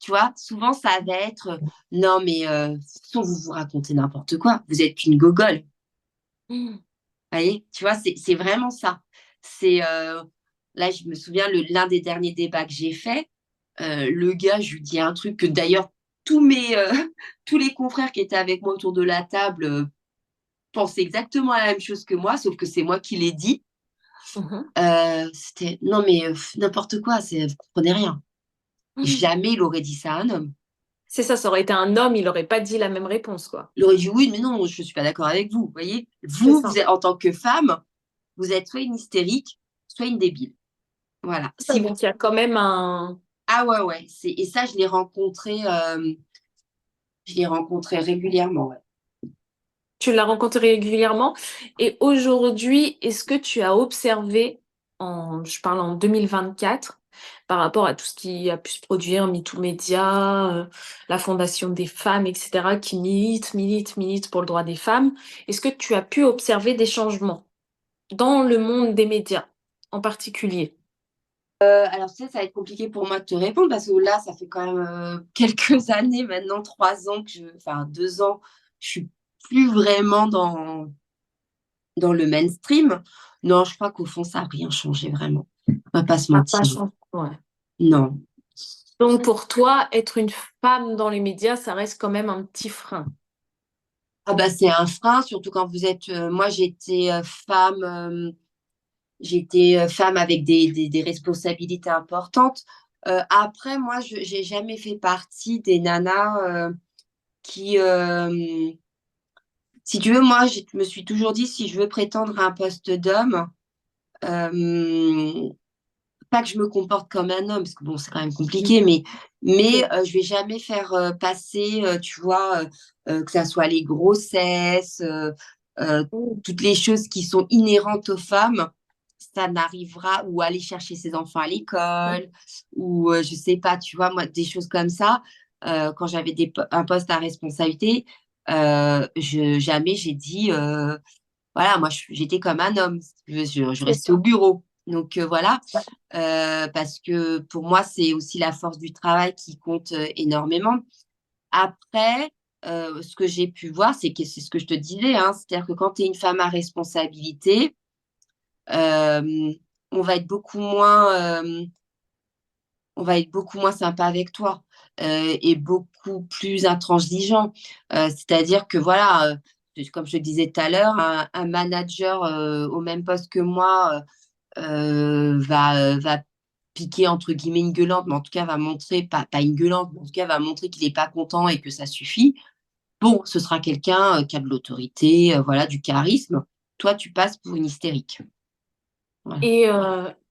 Tu vois, souvent, ça va être non, mais de toute façon, vous vous racontez n'importe quoi. Vous êtes qu'une gogole.
Mm.
Vous voyez, tu vois, c'est vraiment ça. C'est là, je me souviens, l'un des derniers débats que j'ai fait, le gars, je lui dis un truc que d'ailleurs, tous les confrères qui étaient avec moi autour de la table pensaient exactement la même chose que moi, sauf que c'est moi qui l'ai dit.
Mhm.
C'était non, mais n'importe quoi, vous comprenez rien.
Mm.
Jamais il aurait dit ça à un homme.
C'est ça, ça aurait été un homme, il aurait pas dit la même réponse, quoi.
Il aurait dit oui, mais non, je ne suis pas d'accord avec vous. Vous voyez,
C'est
vous
ça.
êtes, en tant que femme, vous êtes soit une hystérique, soit une débile. Voilà.
Ouais,
Si vous...
donc il y a quand même un.
Ah ouais, ouais. Et ça, je l'ai rencontré régulièrement. Ouais.
Tu l'as rencontré régulièrement. Et aujourd'hui, est-ce que tu as observé, je parle en 2024, par rapport à tout ce qui a pu se produire, MeToo Média, la Fondation des femmes, etc., qui militent pour le droit des femmes, est-ce que tu as pu observer des changements dans le monde des médias en particulier?
Alors, tu sais, ça va être compliqué pour moi de te répondre parce que là, ça fait quand même quelques années maintenant, 3 ans enfin 2 ans, je suis plus vraiment dans le mainstream. Non, je crois qu'au fond, ça n'a rien changé vraiment. On va pas se
Ça n'a pas
mentir.
changé. Ouais.
Non.
Donc pour toi, être une femme dans les médias, ça reste quand même un petit frein.
Ah bah c'est un frein, surtout quand vous êtes. Moi, j'étais femme avec des responsabilités importantes. Après, moi, j'ai jamais fait partie des nanas qui, si tu veux, moi, je me suis toujours dit, si je veux prétendre à un poste d'homme, euh, pas que je me comporte comme un homme, parce que bon, c'est quand même compliqué, mais
Oui.
je vais jamais faire passer, tu vois, que ça soit les grossesses, euh,
Oui.
toutes les choses qui sont inhérentes aux femmes, ça n'arrivera, ou aller chercher ses enfants à l'école, ou je sais pas, tu vois, moi, des choses comme ça, quand j'avais un poste à responsabilité, jamais j'ai dit, voilà, moi, j'étais comme un homme, je
C'est
restais au
ça.
bureau. Donc voilà, parce que pour moi, c'est aussi la force du travail qui compte énormément. Après, ce que j'ai pu voir, c'est ce que je te disais, hein, c'est-à-dire que quand tu es une femme à responsabilité, euh, on va être beaucoup moins, on va être beaucoup moins sympa avec toi et beaucoup plus intransigeant. C'est-à-dire que voilà, comme je te disais tout à l'heure, un manager au même poste que moi va piquer entre guillemets une gueulante, mais en tout cas va montrer, pas une gueulante, mais en tout cas va montrer qu'il n'est pas content et que ça suffit. Bon, ce sera quelqu'un qui a de l'autorité, voilà, du charisme. Toi, tu passes pour une hystérique. Voilà.
Et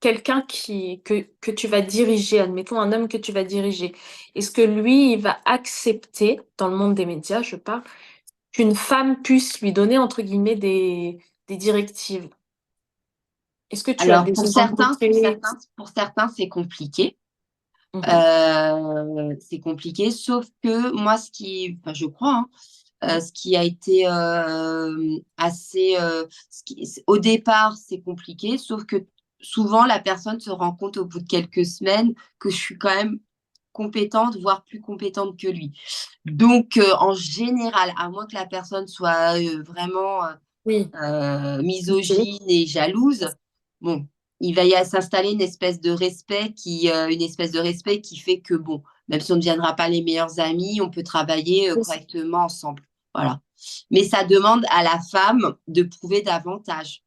quelqu'un que tu vas diriger, admettons un homme que tu vas diriger, est-ce que lui, il va accepter, dans le monde des médias, je parle, qu'une femme puisse lui donner, entre guillemets, des directives? Est-ce que tu as
Alors,
déjà rencontré...
pour certains, c'est compliqué.
Mhm.
C'est compliqué, sauf que moi, enfin, je crois, hein, ce qui a été assez, au départ, c'est compliqué, sauf que souvent, la personne se rend compte au bout de quelques semaines que je suis quand même compétente, voire plus compétente que lui. Donc, en général, à moins que la personne soit vraiment
Oui. Ok.
misogyne et jalouse, bon, il va s'installer une espèce de respect qui fait que, bon, même si on ne deviendra pas les meilleurs amis, on peut travailler correctement ensemble. Voilà. Mais ça demande à la femme de prouver davantage.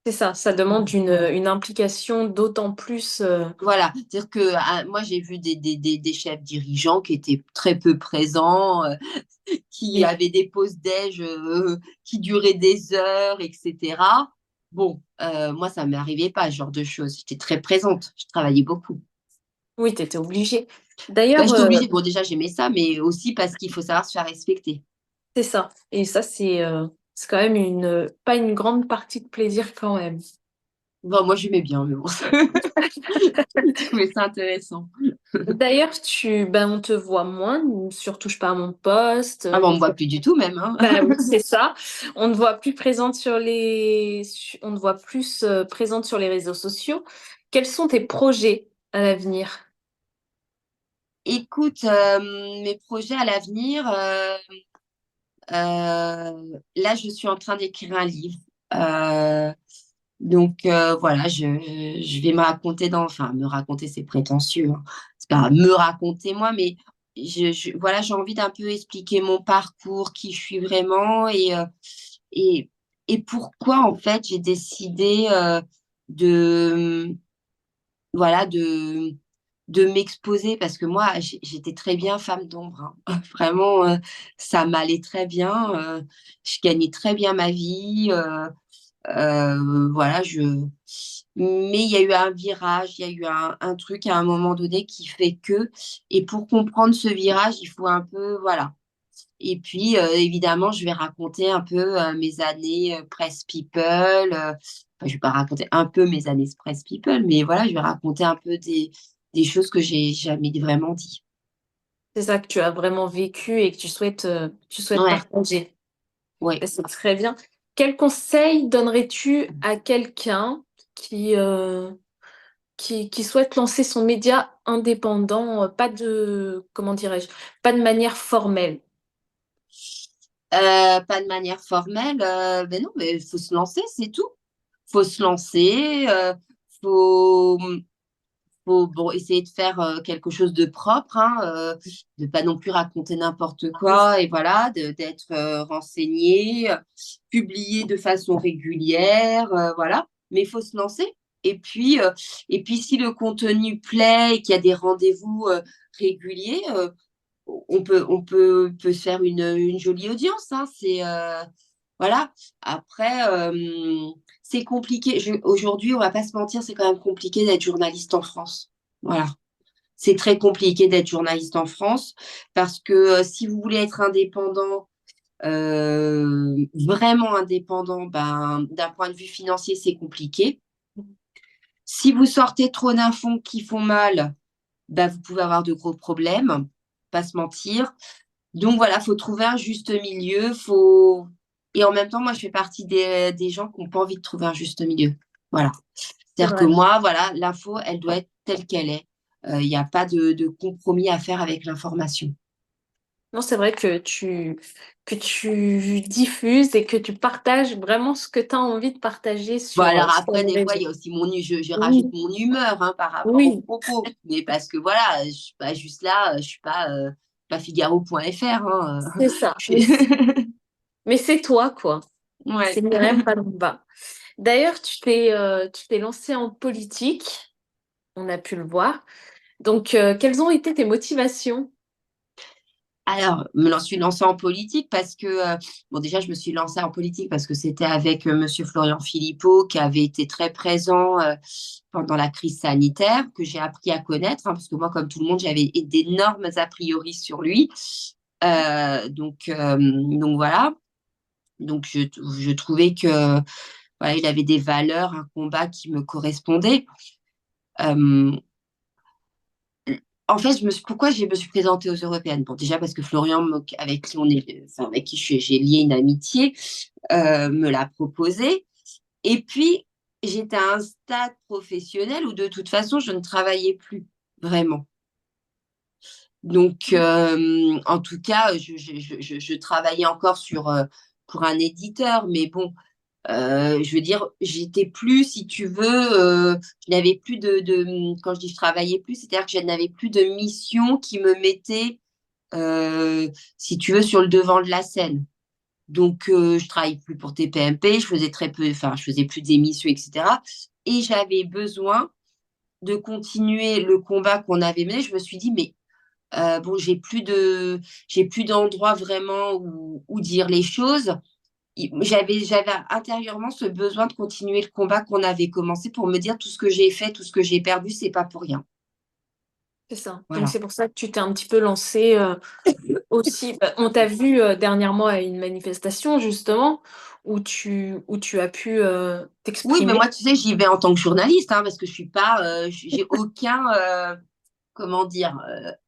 C'est ça, ça demande une implication d'autant plus.
Voilà, c'est-à-dire que moi j'ai vu des chefs dirigeants qui étaient très peu présents, qui
Oui,
avaient des pauses déj qui duraient des heures, etc. Bon, moi ça ne m'arrivait pas ce genre de choses. J'étais très présente, je travaillais beaucoup.
oui, tu étais obligée.
Ben,
D'ailleurs,
j'étais obligée, bon déjà j'aimais ça, mais aussi parce qu'il faut savoir se faire respecter.
c'est ça. Et ça, c'est quand même pas une grande partie de plaisir quand même.
Bon, moi j'aimais bien, mais bon, je trouvais ça intéressant.
D'ailleurs, ben, on te voit moins sur Touche pas à mon poste.
Ah bon, on me voit plus du tout même, hein.
Ben oui, c'est ça. On ne voit plus présente on ne voit plus présente sur les réseaux sociaux. Quels sont tes projets à l'avenir?
Écoute, mes projets à l'avenir, là, je suis en train d'écrire un livre. Euh, donc, voilà, je vais me raconter enfin, me raconter, c'est prétentieux, hein. C'est pas me raconter moi, mais voilà, j'ai envie d'un peu expliquer mon parcours, qui je suis vraiment et, et pourquoi, en fait, j'ai décidé de, voilà, de m'exposer parce que moi, j'étais très bien femme d'ombre, hein. Vraiment, ça m'allait très bien. Je gagnais très bien ma vie. Voilà, mais il y a eu un virage, il y a eu un truc à un moment donné qui fait que, et pour comprendre ce virage, il faut un peu, voilà. Et puis, évidemment, je vais raconter un peu mes années Press People. Enfin, je vais pas raconter un peu mes années Press People, mais voilà, je vais raconter un peu des choses que j'ai jamais vraiment dit.
C'est ça que tu as vraiment vécu et que tu souhaites
Ouais,
partager.
ouais.
Et c'est très bien. Quel conseil donnerais-tu à quelqu'un qui, euh, qui souhaite lancer son média indépendant, pas de, comment dirais-je, pas de manière formelle?
Pas de manière formelle, ben non, mais il faut se lancer, c'est tout. Faut se lancer, faut, faut bon, essayer de faire quelque chose de propre, hein, de pas non plus raconter n'importe
Oui,
quoi, et voilà, d'être renseigné, publié de façon régulière, voilà. Mais il faut se lancer. Et puis, si le contenu plaît et qu'il y a des rendez-vous réguliers, peut se faire une jolie audience, hein. Voilà. Après, c'est compliqué. Aujourd'hui, on va pas se mentir, c'est quand même compliqué d'être journaliste en France. Voilà. C'est très compliqué d'être journaliste en France parce que si vous voulez être indépendant, vraiment indépendant, ben, d'un point de vue financier, c'est compliqué. Si vous sortez trop d'infos qui font mal, ben, vous pouvez avoir de gros problèmes, pas se mentir. Donc voilà, faut trouver un juste milieu, faut. Et en même temps, moi, je fais partie des gens qui n'ont pas envie de trouver un juste milieu. Voilà.
c'est
C'est-à-dire que
vrai.
moi, voilà, l'info, elle doit être telle qu'elle est. Il n'y a pas de compromis à faire avec l'information.
Non, c'est vrai que tu diffuses et que tu partages vraiment ce que tu as envie de partager
Bon, alors
sur
après,
les
des fois, il
réseaux.
y a aussi je rajoute
Oui,
mon humeur hein, par rapport aux
oui,
propos. Mais parce que voilà, je suis pas juste là, je suis pas Figaro.fr, hein.
c'est ça.
Je suis-
Mais c'est toi, quoi.
Ouais.
C'est Myriam Palomba. D'ailleurs, tu t'es lancée en politique, on a pu le voir. Donc, quelles ont été tes motivations?
Alors, me suis lancée en politique parce que, bon, déjà, je me suis lancée en politique parce que c'était avec Monsieur Florian Philippot qui avait été très présent pendant la crise sanitaire, que j'ai appris à connaître, hein, parce que moi, comme tout le monde, j'avais d'énormes a priori sur lui. Donc voilà. Donc, je trouvais que, voilà, il avait des valeurs, un combat qui me correspondait. Euh, En fait, pourquoi je me suis présentée aux Européennes? Bon, déjà parce que Florian, avec qui enfin, avec qui j'ai lié une amitié, me l'a proposé. Et puis, j'étais à un stade professionnel où de toute façon, je ne travaillais plus vraiment. Donc, en tout cas, je travaillais encore pour un éditeur, mais bon, je veux dire, j'étais plus, si tu veux, je n'avais plus quand je dis je travaillais plus, c'est-à-dire que je n'avais plus de mission qui me mettait, si tu veux, sur le devant de la scène. Donc, je travaillais plus pour TPMP, je faisais très peu, enfin, je faisais plus d'émissions, etc. Et j'avais besoin de continuer le combat qu'on avait mené. Je me suis dit, mais bon, j'ai plus d'endroit vraiment où dire les choses. J'avais intérieurement ce besoin de continuer le combat qu'on avait commencé pour me dire tout ce que j'ai fait, tout ce que j'ai perdu, c'est pas pour rien.
C'est ça. Donc
Voilà.
c'est pour ça que tu t'es un petit peu lancé aussi. Bah, on t'a vu dernièrement à une manifestation justement où tu as pu
Oui, mais
t'exprimer.
moi, tu sais, j'y vais en tant que journaliste, hein, parce que je suis pas, j'ai aucun, comment dire,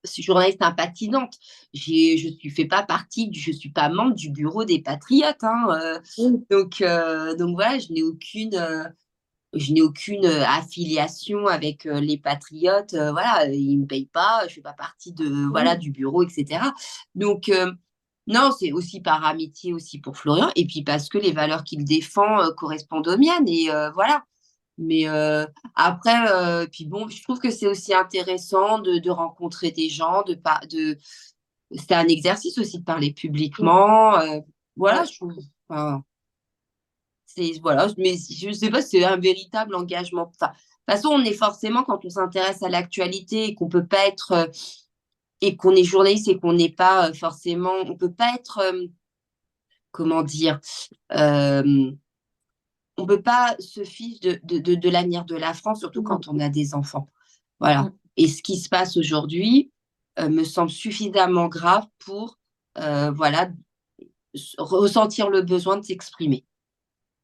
je suis journaliste impatinante. Fais pas partie, je suis pas membre du bureau des patriotes, hein,
Oui.
donc voilà, je n'ai aucune affiliation avec les patriotes. Voilà, ils me payent pas, je fais pas partie voilà,
Oui.
du bureau, etc. Donc, non, c'est aussi par amitié aussi pour Florian, et puis parce que les valeurs qu'il défend correspondent aux miennes, et voilà. Mais après, puis bon, je trouve que c'est aussi intéressant de rencontrer des gens, c'est un exercice aussi de parler
Oui.
publiquement. Voilà,
Ouais.
je trouve. Enfin, voilà, mais je ne sais pas si c'est un véritable engagement. Enfin, de toute façon, on est forcément, quand on s'intéresse à l'actualité et qu'on peut pas être, et qu'on est journaliste et qu'on n'est pas forcément, on peut pas être, comment dire, euh, on peut pas se fiche de l'avenir de la France, surtout
Non.
quand on a des enfants. Voilà.
Mm.
Et ce qui se passe aujourd'hui me semble suffisamment grave pour, voilà, ressentir le besoin de s'exprimer.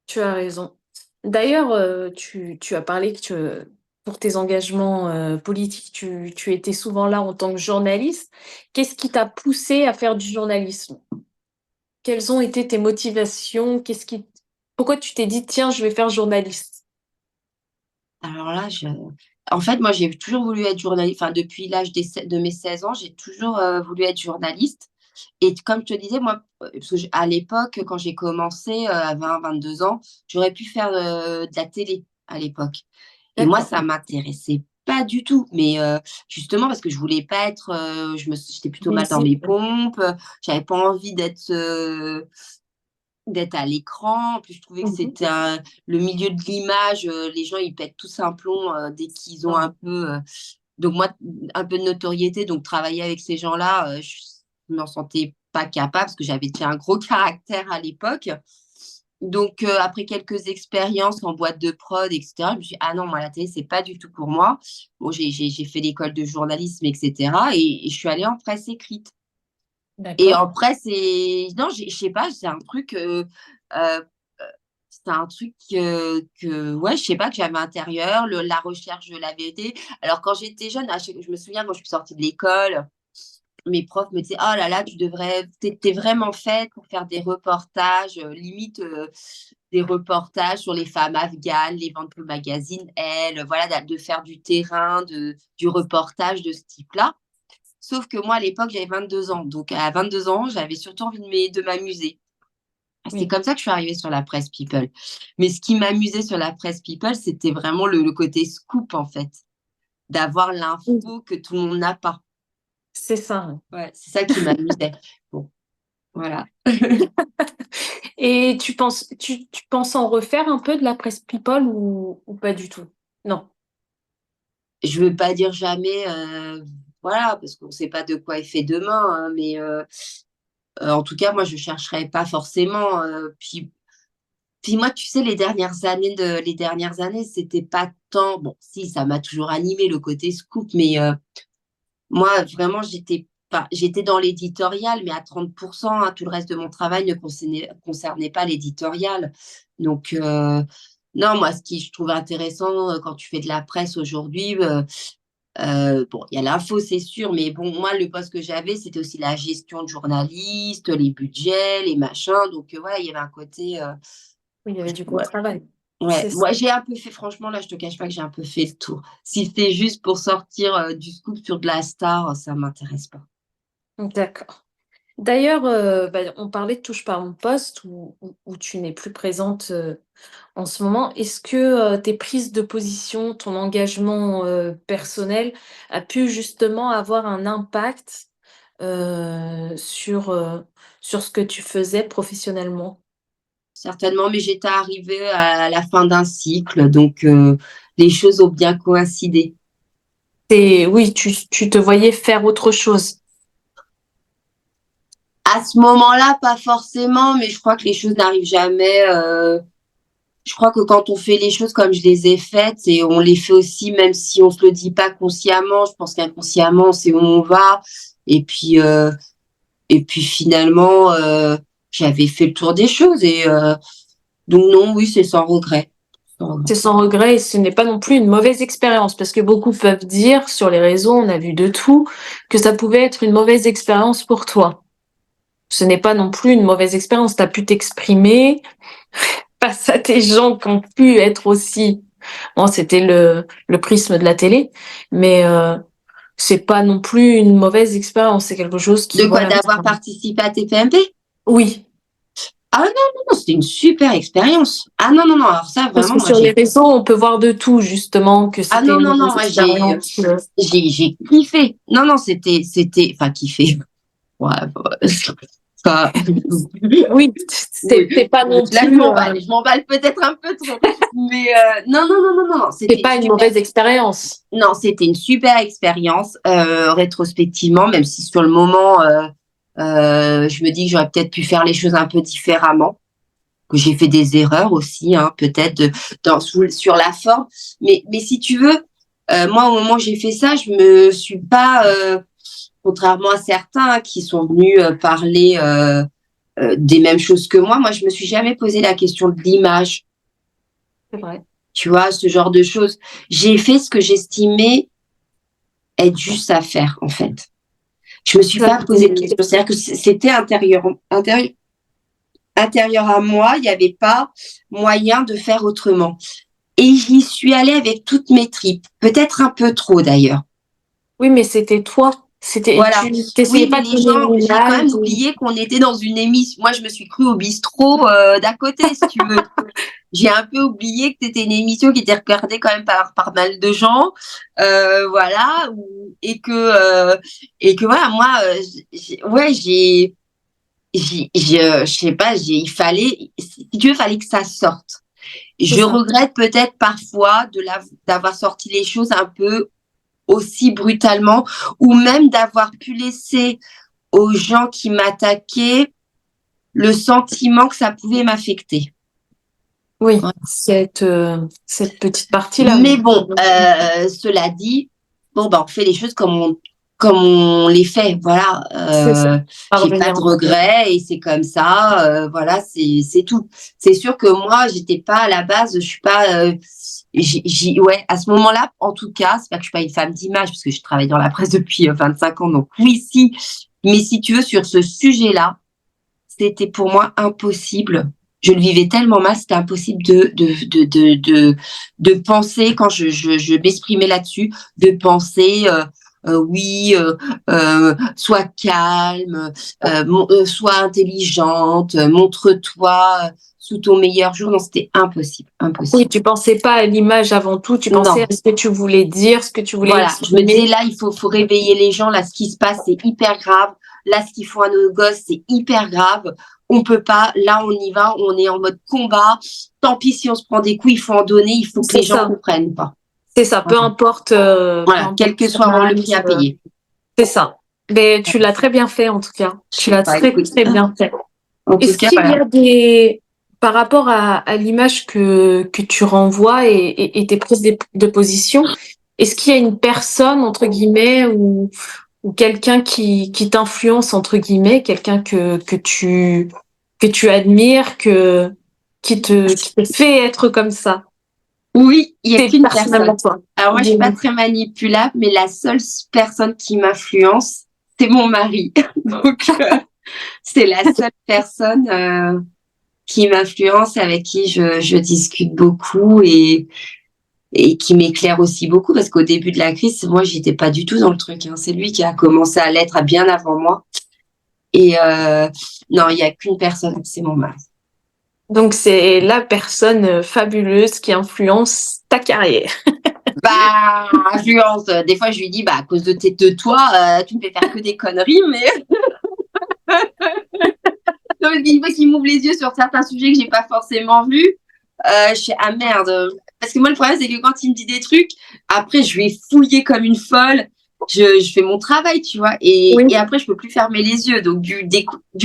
Tu as raison. D'ailleurs, tu as parlé que pour tes engagements politiques, tu étais souvent là en tant que journaliste. Qu'est-ce qui t'a poussé à faire du journalisme? Quelles ont été tes motivations? Pourquoi tu t'es dit, tiens, je vais faire journaliste?
Alors là, en fait, moi, j'ai toujours voulu être journaliste. Enfin, depuis l'âge de mes 16 ans, j'ai toujours voulu être journaliste. Et comme je te disais, moi, parce que à l'époque, quand j'ai commencé à 22 ans, j'aurais pu faire de la télé à l'époque. Et moi,
D'accord.
ça m'intéressait pas du tout. Mais justement, parce que je voulais pas être, j'étais plutôt mal dans mes
Visible.
pompes. J'avais pas envie d'être à l'écran. En plus, je trouvais que
Mhm.
c'était le milieu de l'image. Les gens, ils pètent tous un plomb dès qu'ils ont un
Ah,
peu. Donc, moi, un peu de notoriété. Donc, travailler avec ces gens-là, je m'en sentais pas capable parce que j'avais déjà un gros caractère à l'époque. Donc, après quelques expériences en boîte de prod, etc., je me suis dit, ah non, moi, la télé, c'est pas du tout pour moi. Bon, j'ai fait l'école de journalisme, etc. Et je suis allée en presse écrite. Et
d'accord.
après, non, je sais pas, euh, c'est un truc ouais, je sais pas, que j'avais intérieur, la recherche de la vérité. Alors, quand j'étais jeune, je me souviens quand je suis sortie de l'école, mes profs me disaient, oh là là, t'es vraiment faite pour faire des reportages, limite des reportages sur les femmes afghanes, les ventes de magazines, elles, voilà, de faire du terrain, du reportage de ce type-là. Sauf que moi, à l'époque, j'avais 22 ans. Donc, à 22 ans, j'avais surtout envie de m'amuser. C'est
Oui.
comme ça que je suis arrivée sur la presse People. Mais ce qui m'amusait sur la presse People, c'était vraiment le côté scoop, en fait. D'avoir
Oui.
l'info que tout le monde n'a pas.
C'est ça.
Ouais, c'est ça qui m'amusait. Bon, voilà.
Et tu penses en refaire un peu de la presse people ou pas du tout? Non.
Je veux pas dire jamais, voilà, parce qu'on ne sait pas de quoi est fait demain, hein, mais en tout cas, moi, je chercherai pas forcément. Puis moi, tu sais, les dernières années, c'était pas tant. Bon, si, ça m'a toujours animé le côté scoop, mais moi, vraiment, j'étais dans l'éditorial, mais à 30%, hein, tout le reste de mon travail ne concernait pas l'éditorial. Donc, non, moi, ce qui je trouve intéressant quand tu fais de la presse aujourd'hui, bon, il y a l'info, c'est sûr, mais bon, moi, le poste que j'avais, c'était aussi la gestion de journalistes, les budgets, les machins. Donc, voilà, il y avait un côté.
Oui, il y avait du gros
Ouais,
travail.
Ouais,
C'est ça.
moi j'ai un peu fait, franchement, là, je te cache pas que j'ai un peu fait le tour. Si c'est juste pour sortir du scoop sur de la star, ça m'intéresse pas.
D'accord. D'ailleurs, on parlait de Touche pas à mon poste où tu n'es plus présente, en ce moment. Est-ce que, tes prises de position, ton engagement, personnel a pu justement avoir un impact, sur ce que tu faisais professionnellement?
Certainement, mais j'étais arrivée à la fin d'un cycle, donc les choses ont bien coïncidé.
Et oui, tu te voyais faire autre chose?
À ce moment-là, pas forcément, mais je crois que les choses n'arrivent jamais. Je crois que quand on fait les choses comme je les ai faites, et on les fait aussi, même si on se le dit pas consciemment, je pense qu'inconsciemment, on sait où on va. Et puis, euh, et puis finalement, j'avais fait le tour des choses. Et donc non, oui, c'est sans regret. Sans regret.
C'est sans regret et ce n'est pas non plus une mauvaise expérience parce que beaucoup peuvent dire sur les réseaux, on a vu de tout, que ça pouvait être une mauvaise expérience pour toi. Ce n'est pas non plus une mauvaise expérience. Tu as pu t'exprimer face à des gens qui ont pu être aussi. Bon, c'était le prisme de la télé, mais c'est pas non plus une mauvaise expérience. C'est quelque chose
De
qui,
quoi?
voilà.
D'avoir participé à TPMP?
Oui,
Ah non, non, non, c'était une super expérience. Ah non, non, non, alors ça,
parce
vraiment,
que
moi,
sur les
j'ai...
réseaux, on peut voir de tout, justement, que
Ah
c'était
non,
une
non, non,
mauvaise
moi,
expérience.
j'ai kiffé. Non, non, enfin, kiffé. Ouais, ça,
Oui,
oui.
c'est pas non
Là,
plus.
je m'emballe peut-être un peu trop. Mais non, non, non, non, non, non,
C'est
c'était une
pas une
super,
mauvaise expérience.
non, c'était une super expérience, rétrospectivement, même si sur le moment, je me dis que j'aurais peut-être pu faire les choses un peu différemment, que j'ai fait des erreurs aussi, hein, peut-être sur la forme. Mais si tu veux, moi, au moment où j'ai fait ça, je me suis pas, contrairement à certains qui sont venus parler des mêmes choses que moi, je me suis jamais posé la question de l'image,
C'est vrai.
tu vois, ce genre de choses. J'ai fait ce que j'estimais être juste à faire, en fait. Je me suis
Ça,
pas posé de questions. C'est-à-dire que c'était intérieur à moi. Il n'y avait pas moyen de faire autrement. Et j'y suis allée avec toutes mes tripes. Peut-être un peu trop, d'ailleurs.
oui, mais c'était toi. C'était,
Voilà.
tu t'essayais
Oui, mais
pas de
les
donner
gens,
une
j'ai quand
image.
même oublié qu'on était dans une émission. Moi, je me suis crue au bistrot d'à côté, si tu veux. J'ai un peu oublié que c'était une émission qui était regardée quand même par mal de gens, voilà, et que voilà, moi, ouais, je sais pas, il fallait, si tu veux, il fallait que ça sorte.
C'est
Je
ça.
regrette peut-être parfois d'avoir sorti les choses un peu aussi brutalement, ou même d'avoir pu laisser aux gens qui m'attaquaient le sentiment que ça pouvait m'affecter.
Oui,
Ouais.
cette petite partie-là.
Mais bon, cela dit, bon, bah, on fait les choses comme on les fait. Voilà.
C'est ça.
J'ai pas
Parvenir
de
en arrière.
regrets et c'est comme ça. Voilà, c'est tout. C'est sûr que moi, j'étais pas à la base, je suis pas. Ouais, à ce moment-là, en tout cas, c'est pas que je suis pas une femme d'image parce que je travaille dans la presse depuis 25 ans. Donc oui, si. Mais si tu veux, sur ce sujet-là, c'était pour moi impossible. Je le vivais tellement mal, c'était impossible de penser, quand je m'exprimais là-dessus, de penser, oui, sois calme, sois intelligente, montre-toi sous ton meilleur jour. Non, c'était impossible,
Oui,
impossible.
tu pensais pas à l'image avant tout, tu pensais
Non,
à ce que tu voulais dire, ce que tu voulais
voilà, je me disais
exprimer.
là, faut réveiller les gens. Là, ce qui se passe, c'est hyper grave. Là, ce qu'ils font à nos gosses, c'est hyper grave. On peut pas. Là, on y va. On est en mode combat. Tant pis si on se prend des coups, il faut en donner. Il faut que
C'est
les gens
ça.
comprennent pas.
C'est ça. Peu
Voilà,
importe, peu
voilà, quel
importe
que soit le prix
l'âge.
à payer.
C'est ça. Mais tu l'as très bien fait en tout cas.
Je
Tu
sais
l'as
pas,
très
écoute.
très bien fait.
En tout
Est-ce
cas,
qu'il y
voilà.
a par rapport à l'image que tu renvoies et tes prises de position, est-ce qu'il y a une personne, entre guillemets, ou quelqu'un qui t'influence, entre guillemets, quelqu'un que tu admires, qui te fait être comme ça?
Oui, il y a
C'est
qu'une
personnellement
personne.
toi.
Alors moi, je suis pas
Dis-moi.
très manipulable, mais la seule personne qui m'influence, c'est mon mari. Donc, c'est la seule personne qui m'influence, avec qui je discute beaucoup et qui m'éclaire aussi beaucoup, parce qu'au début de la crise, moi, j'étais pas du tout dans le truc, hein. C'est lui qui a commencé à l'être bien avant moi. Et non, il y a qu'une personne, c'est mon mari.
Donc, c'est la personne fabuleuse qui influence ta carrière.
Bah, influence. Des fois, je lui dis, bah, à cause de toi, tu me fais faire que des conneries, mais non, mais une fois qu'il m'ouvre les yeux sur certains sujets que j'ai pas forcément vus, je suis ah merde. Parce que moi, le problème, c'est que quand il me dit des trucs, après, je vais fouiller comme une folle. Je fais mon travail, tu vois,
Oui.
et après, je peux plus fermer les yeux. Donc, du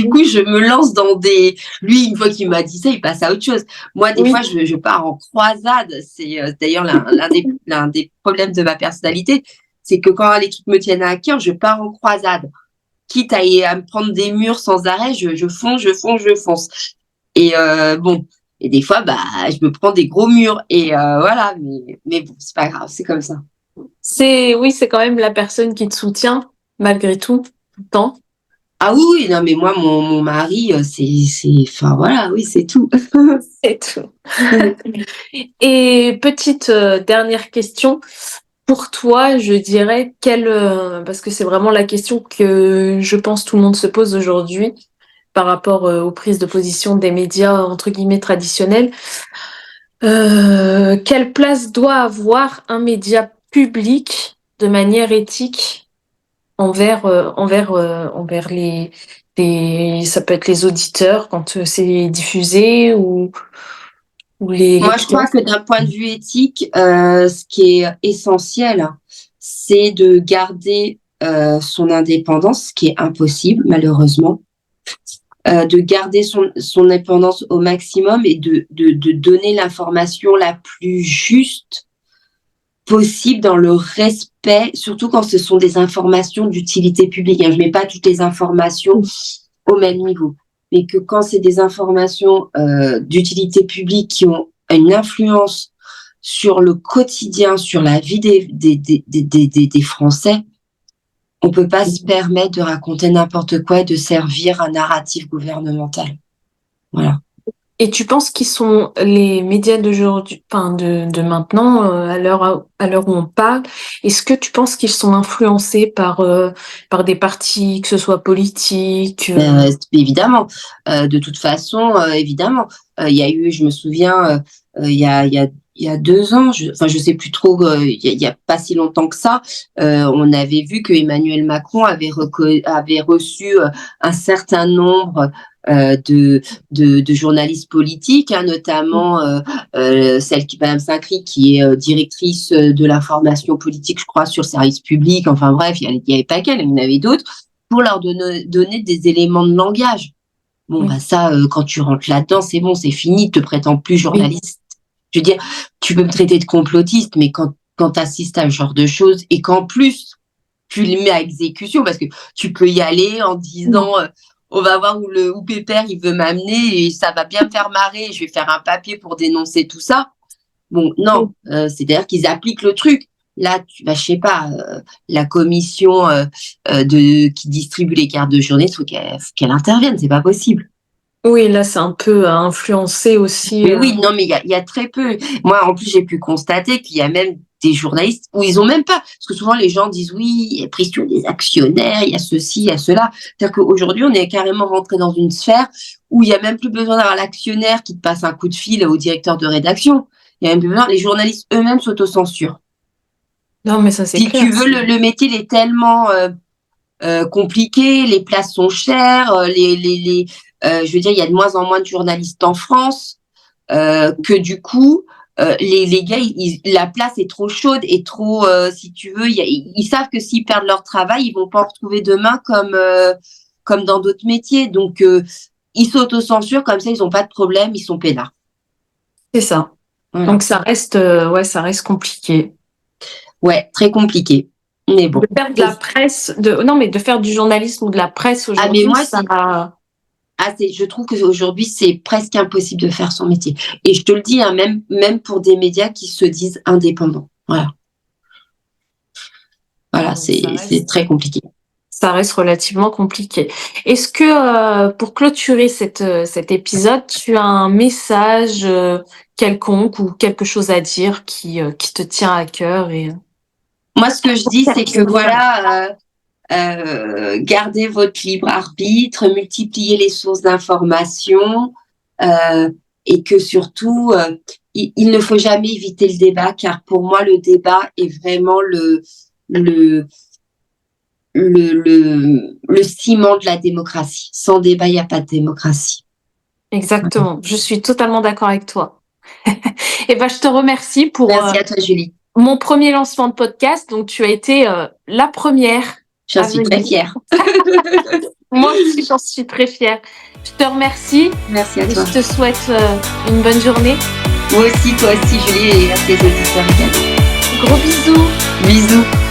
coup, je me lance dans des. Lui, une fois qu'il m'a dit ça, il passe à autre chose. Moi, des
Oui.
fois, je pars en croisade. C'est d'ailleurs l'un des problèmes de ma personnalité. C'est que quand les trucs me tiennent à cœur, je pars en croisade. Quitte à me prendre des murs sans arrêt, je fonce, je fonce, je fonce. Et bon, et des fois, bah, je me prends des gros murs. Et voilà, mais bon, c'est pas grave, c'est comme ça.
Oui, c'est quand même la personne qui te soutient, malgré tout, tout le temps.
Ah oui, oui, non, mais moi, mon mari, enfin voilà, oui, c'est tout.
C'est tout. Et petite dernière question. Pour toi, je dirais parce que c'est vraiment la question que je pense tout le monde se pose aujourd'hui par rapport aux prises de position des médias, entre guillemets, traditionnels. Quelle place doit avoir un média public de manière éthique envers ça peut être les auditeurs quand c'est diffusé ou les
Moi, je
lecteurs.
crois que d'un point de vue éthique, ce qui est essentiel, c'est de garder son indépendance, ce qui est impossible, malheureusement. De garder son indépendance au maximum et de donner l'information la plus juste possible dans le respect, surtout quand ce sont des informations d'utilité publique, hein. Je ne mets pas toutes les informations au même niveau, mais que quand c'est des informations d'utilité publique qui ont une influence sur le quotidien, sur la vie des Français, on ne peut pas se permettre de raconter n'importe quoi et de servir un narratif gouvernemental. Voilà.
Et tu penses qu'ils sont les médias d'aujourd'hui, enfin de maintenant, à l'heure où on parle, est-ce que tu penses qu'ils sont influencés par des partis, que ce soit politiques?
Évidemment, de toute façon, évidemment, il y a eu, je me souviens, il y a 2 ans, enfin je sais plus trop, il y a pas si longtemps que ça, on avait vu que Emmanuel Macron avait reçu un certain nombre de journalistes politiques, hein, notamment Madame Saint-Cry, qui est directrice de l'information politique, je crois, sur le service public. Enfin bref, il y avait pas qu'elle, il y en avait d'autres, pour leur donner des éléments de langage. Bon,
Oui,
bah ça, quand tu rentres là-dedans, c'est bon, c'est fini, te prétends plus
oui,
journaliste. Je veux dire, tu peux me traiter de complotiste, mais quand tu assistes à ce genre de choses et qu'en plus, tu les mets à exécution, parce que tu peux y aller en disant, on va voir où Pépère il veut m'amener et ça va bien me faire marrer, je vais faire un papier pour dénoncer tout ça. Bon,
oui.
non, c'est-à-dire qu'ils appliquent le truc. Là, je sais pas, la commission qui distribue les cartes de journée, il faut qu'elle intervienne, c'est pas possible.
Oui, là, c'est un peu à influencer aussi.
Mais oui, non, mais il y a très peu. Moi, en plus, j'ai pu constater qu'il y a même des journalistes où ils ont même pas, parce que souvent les gens disent oui, il y a pression des actionnaires, il y a ceci, il y a cela. C'est-à-dire qu'aujourd'hui, on est carrément rentré dans une sphère où il y a même plus besoin d'avoir l'actionnaire qui te passe un coup de fil au directeur de rédaction. Il y a même plus besoin, les journalistes eux-mêmes s'autocensurent.
Non, mais ça, c'est
Si
clair.
tu veux, le métier il est tellement compliqué, les places sont chères, je veux dire, il y a de moins en moins de journalistes en France, que du coup, les gars, la place est trop chaude et trop, si tu veux, ils savent que s'ils perdent leur travail, ils vont pas en retrouver demain comme dans d'autres métiers. Donc, ils s'autocensurent, comme ça, ils n'ont pas de problème, ils sont peinards.
C'est ça.
Voilà.
Donc, ouais, ça reste compliqué.
Ouais, très compliqué. Mais
De
bon.
faire de la presse, non, mais de faire du journalisme ou de la presse
Ah, mais
aujourd'hui,
moi,
ça va.
je trouve qu'aujourd'hui, c'est presque impossible de faire son métier. Et je te le dis, hein, même pour des médias qui se disent indépendants. Voilà,
Donc, ça
c'est
reste.
très compliqué.
ça reste relativement compliqué. Est-ce que, pour clôturer cet épisode, tu as un message quelconque ou quelque chose à dire qui te tient à cœur et
Moi, ce que je dis, c'est que voilà, gardez votre libre arbitre, multipliez les sources d'information et que surtout, il ne faut jamais éviter le débat, car pour moi, le débat est vraiment le, le ciment de la démocratie. Sans débat, il n'y a pas de démocratie.
Exactement, je suis totalement d'accord avec toi. Et ben, je te remercie pour
Merci à toi, Julie.
mon premier lancement de podcast. Donc, tu as été la première
J'en
à
suis très
venir.
fière.
Moi aussi, j'en suis très fière. Je te remercie.
Merci à
Et
toi.
je te souhaite une bonne journée.
Moi aussi, toi aussi, Julie, et à tes auditeurs également.
Gros bisous.
Bisous.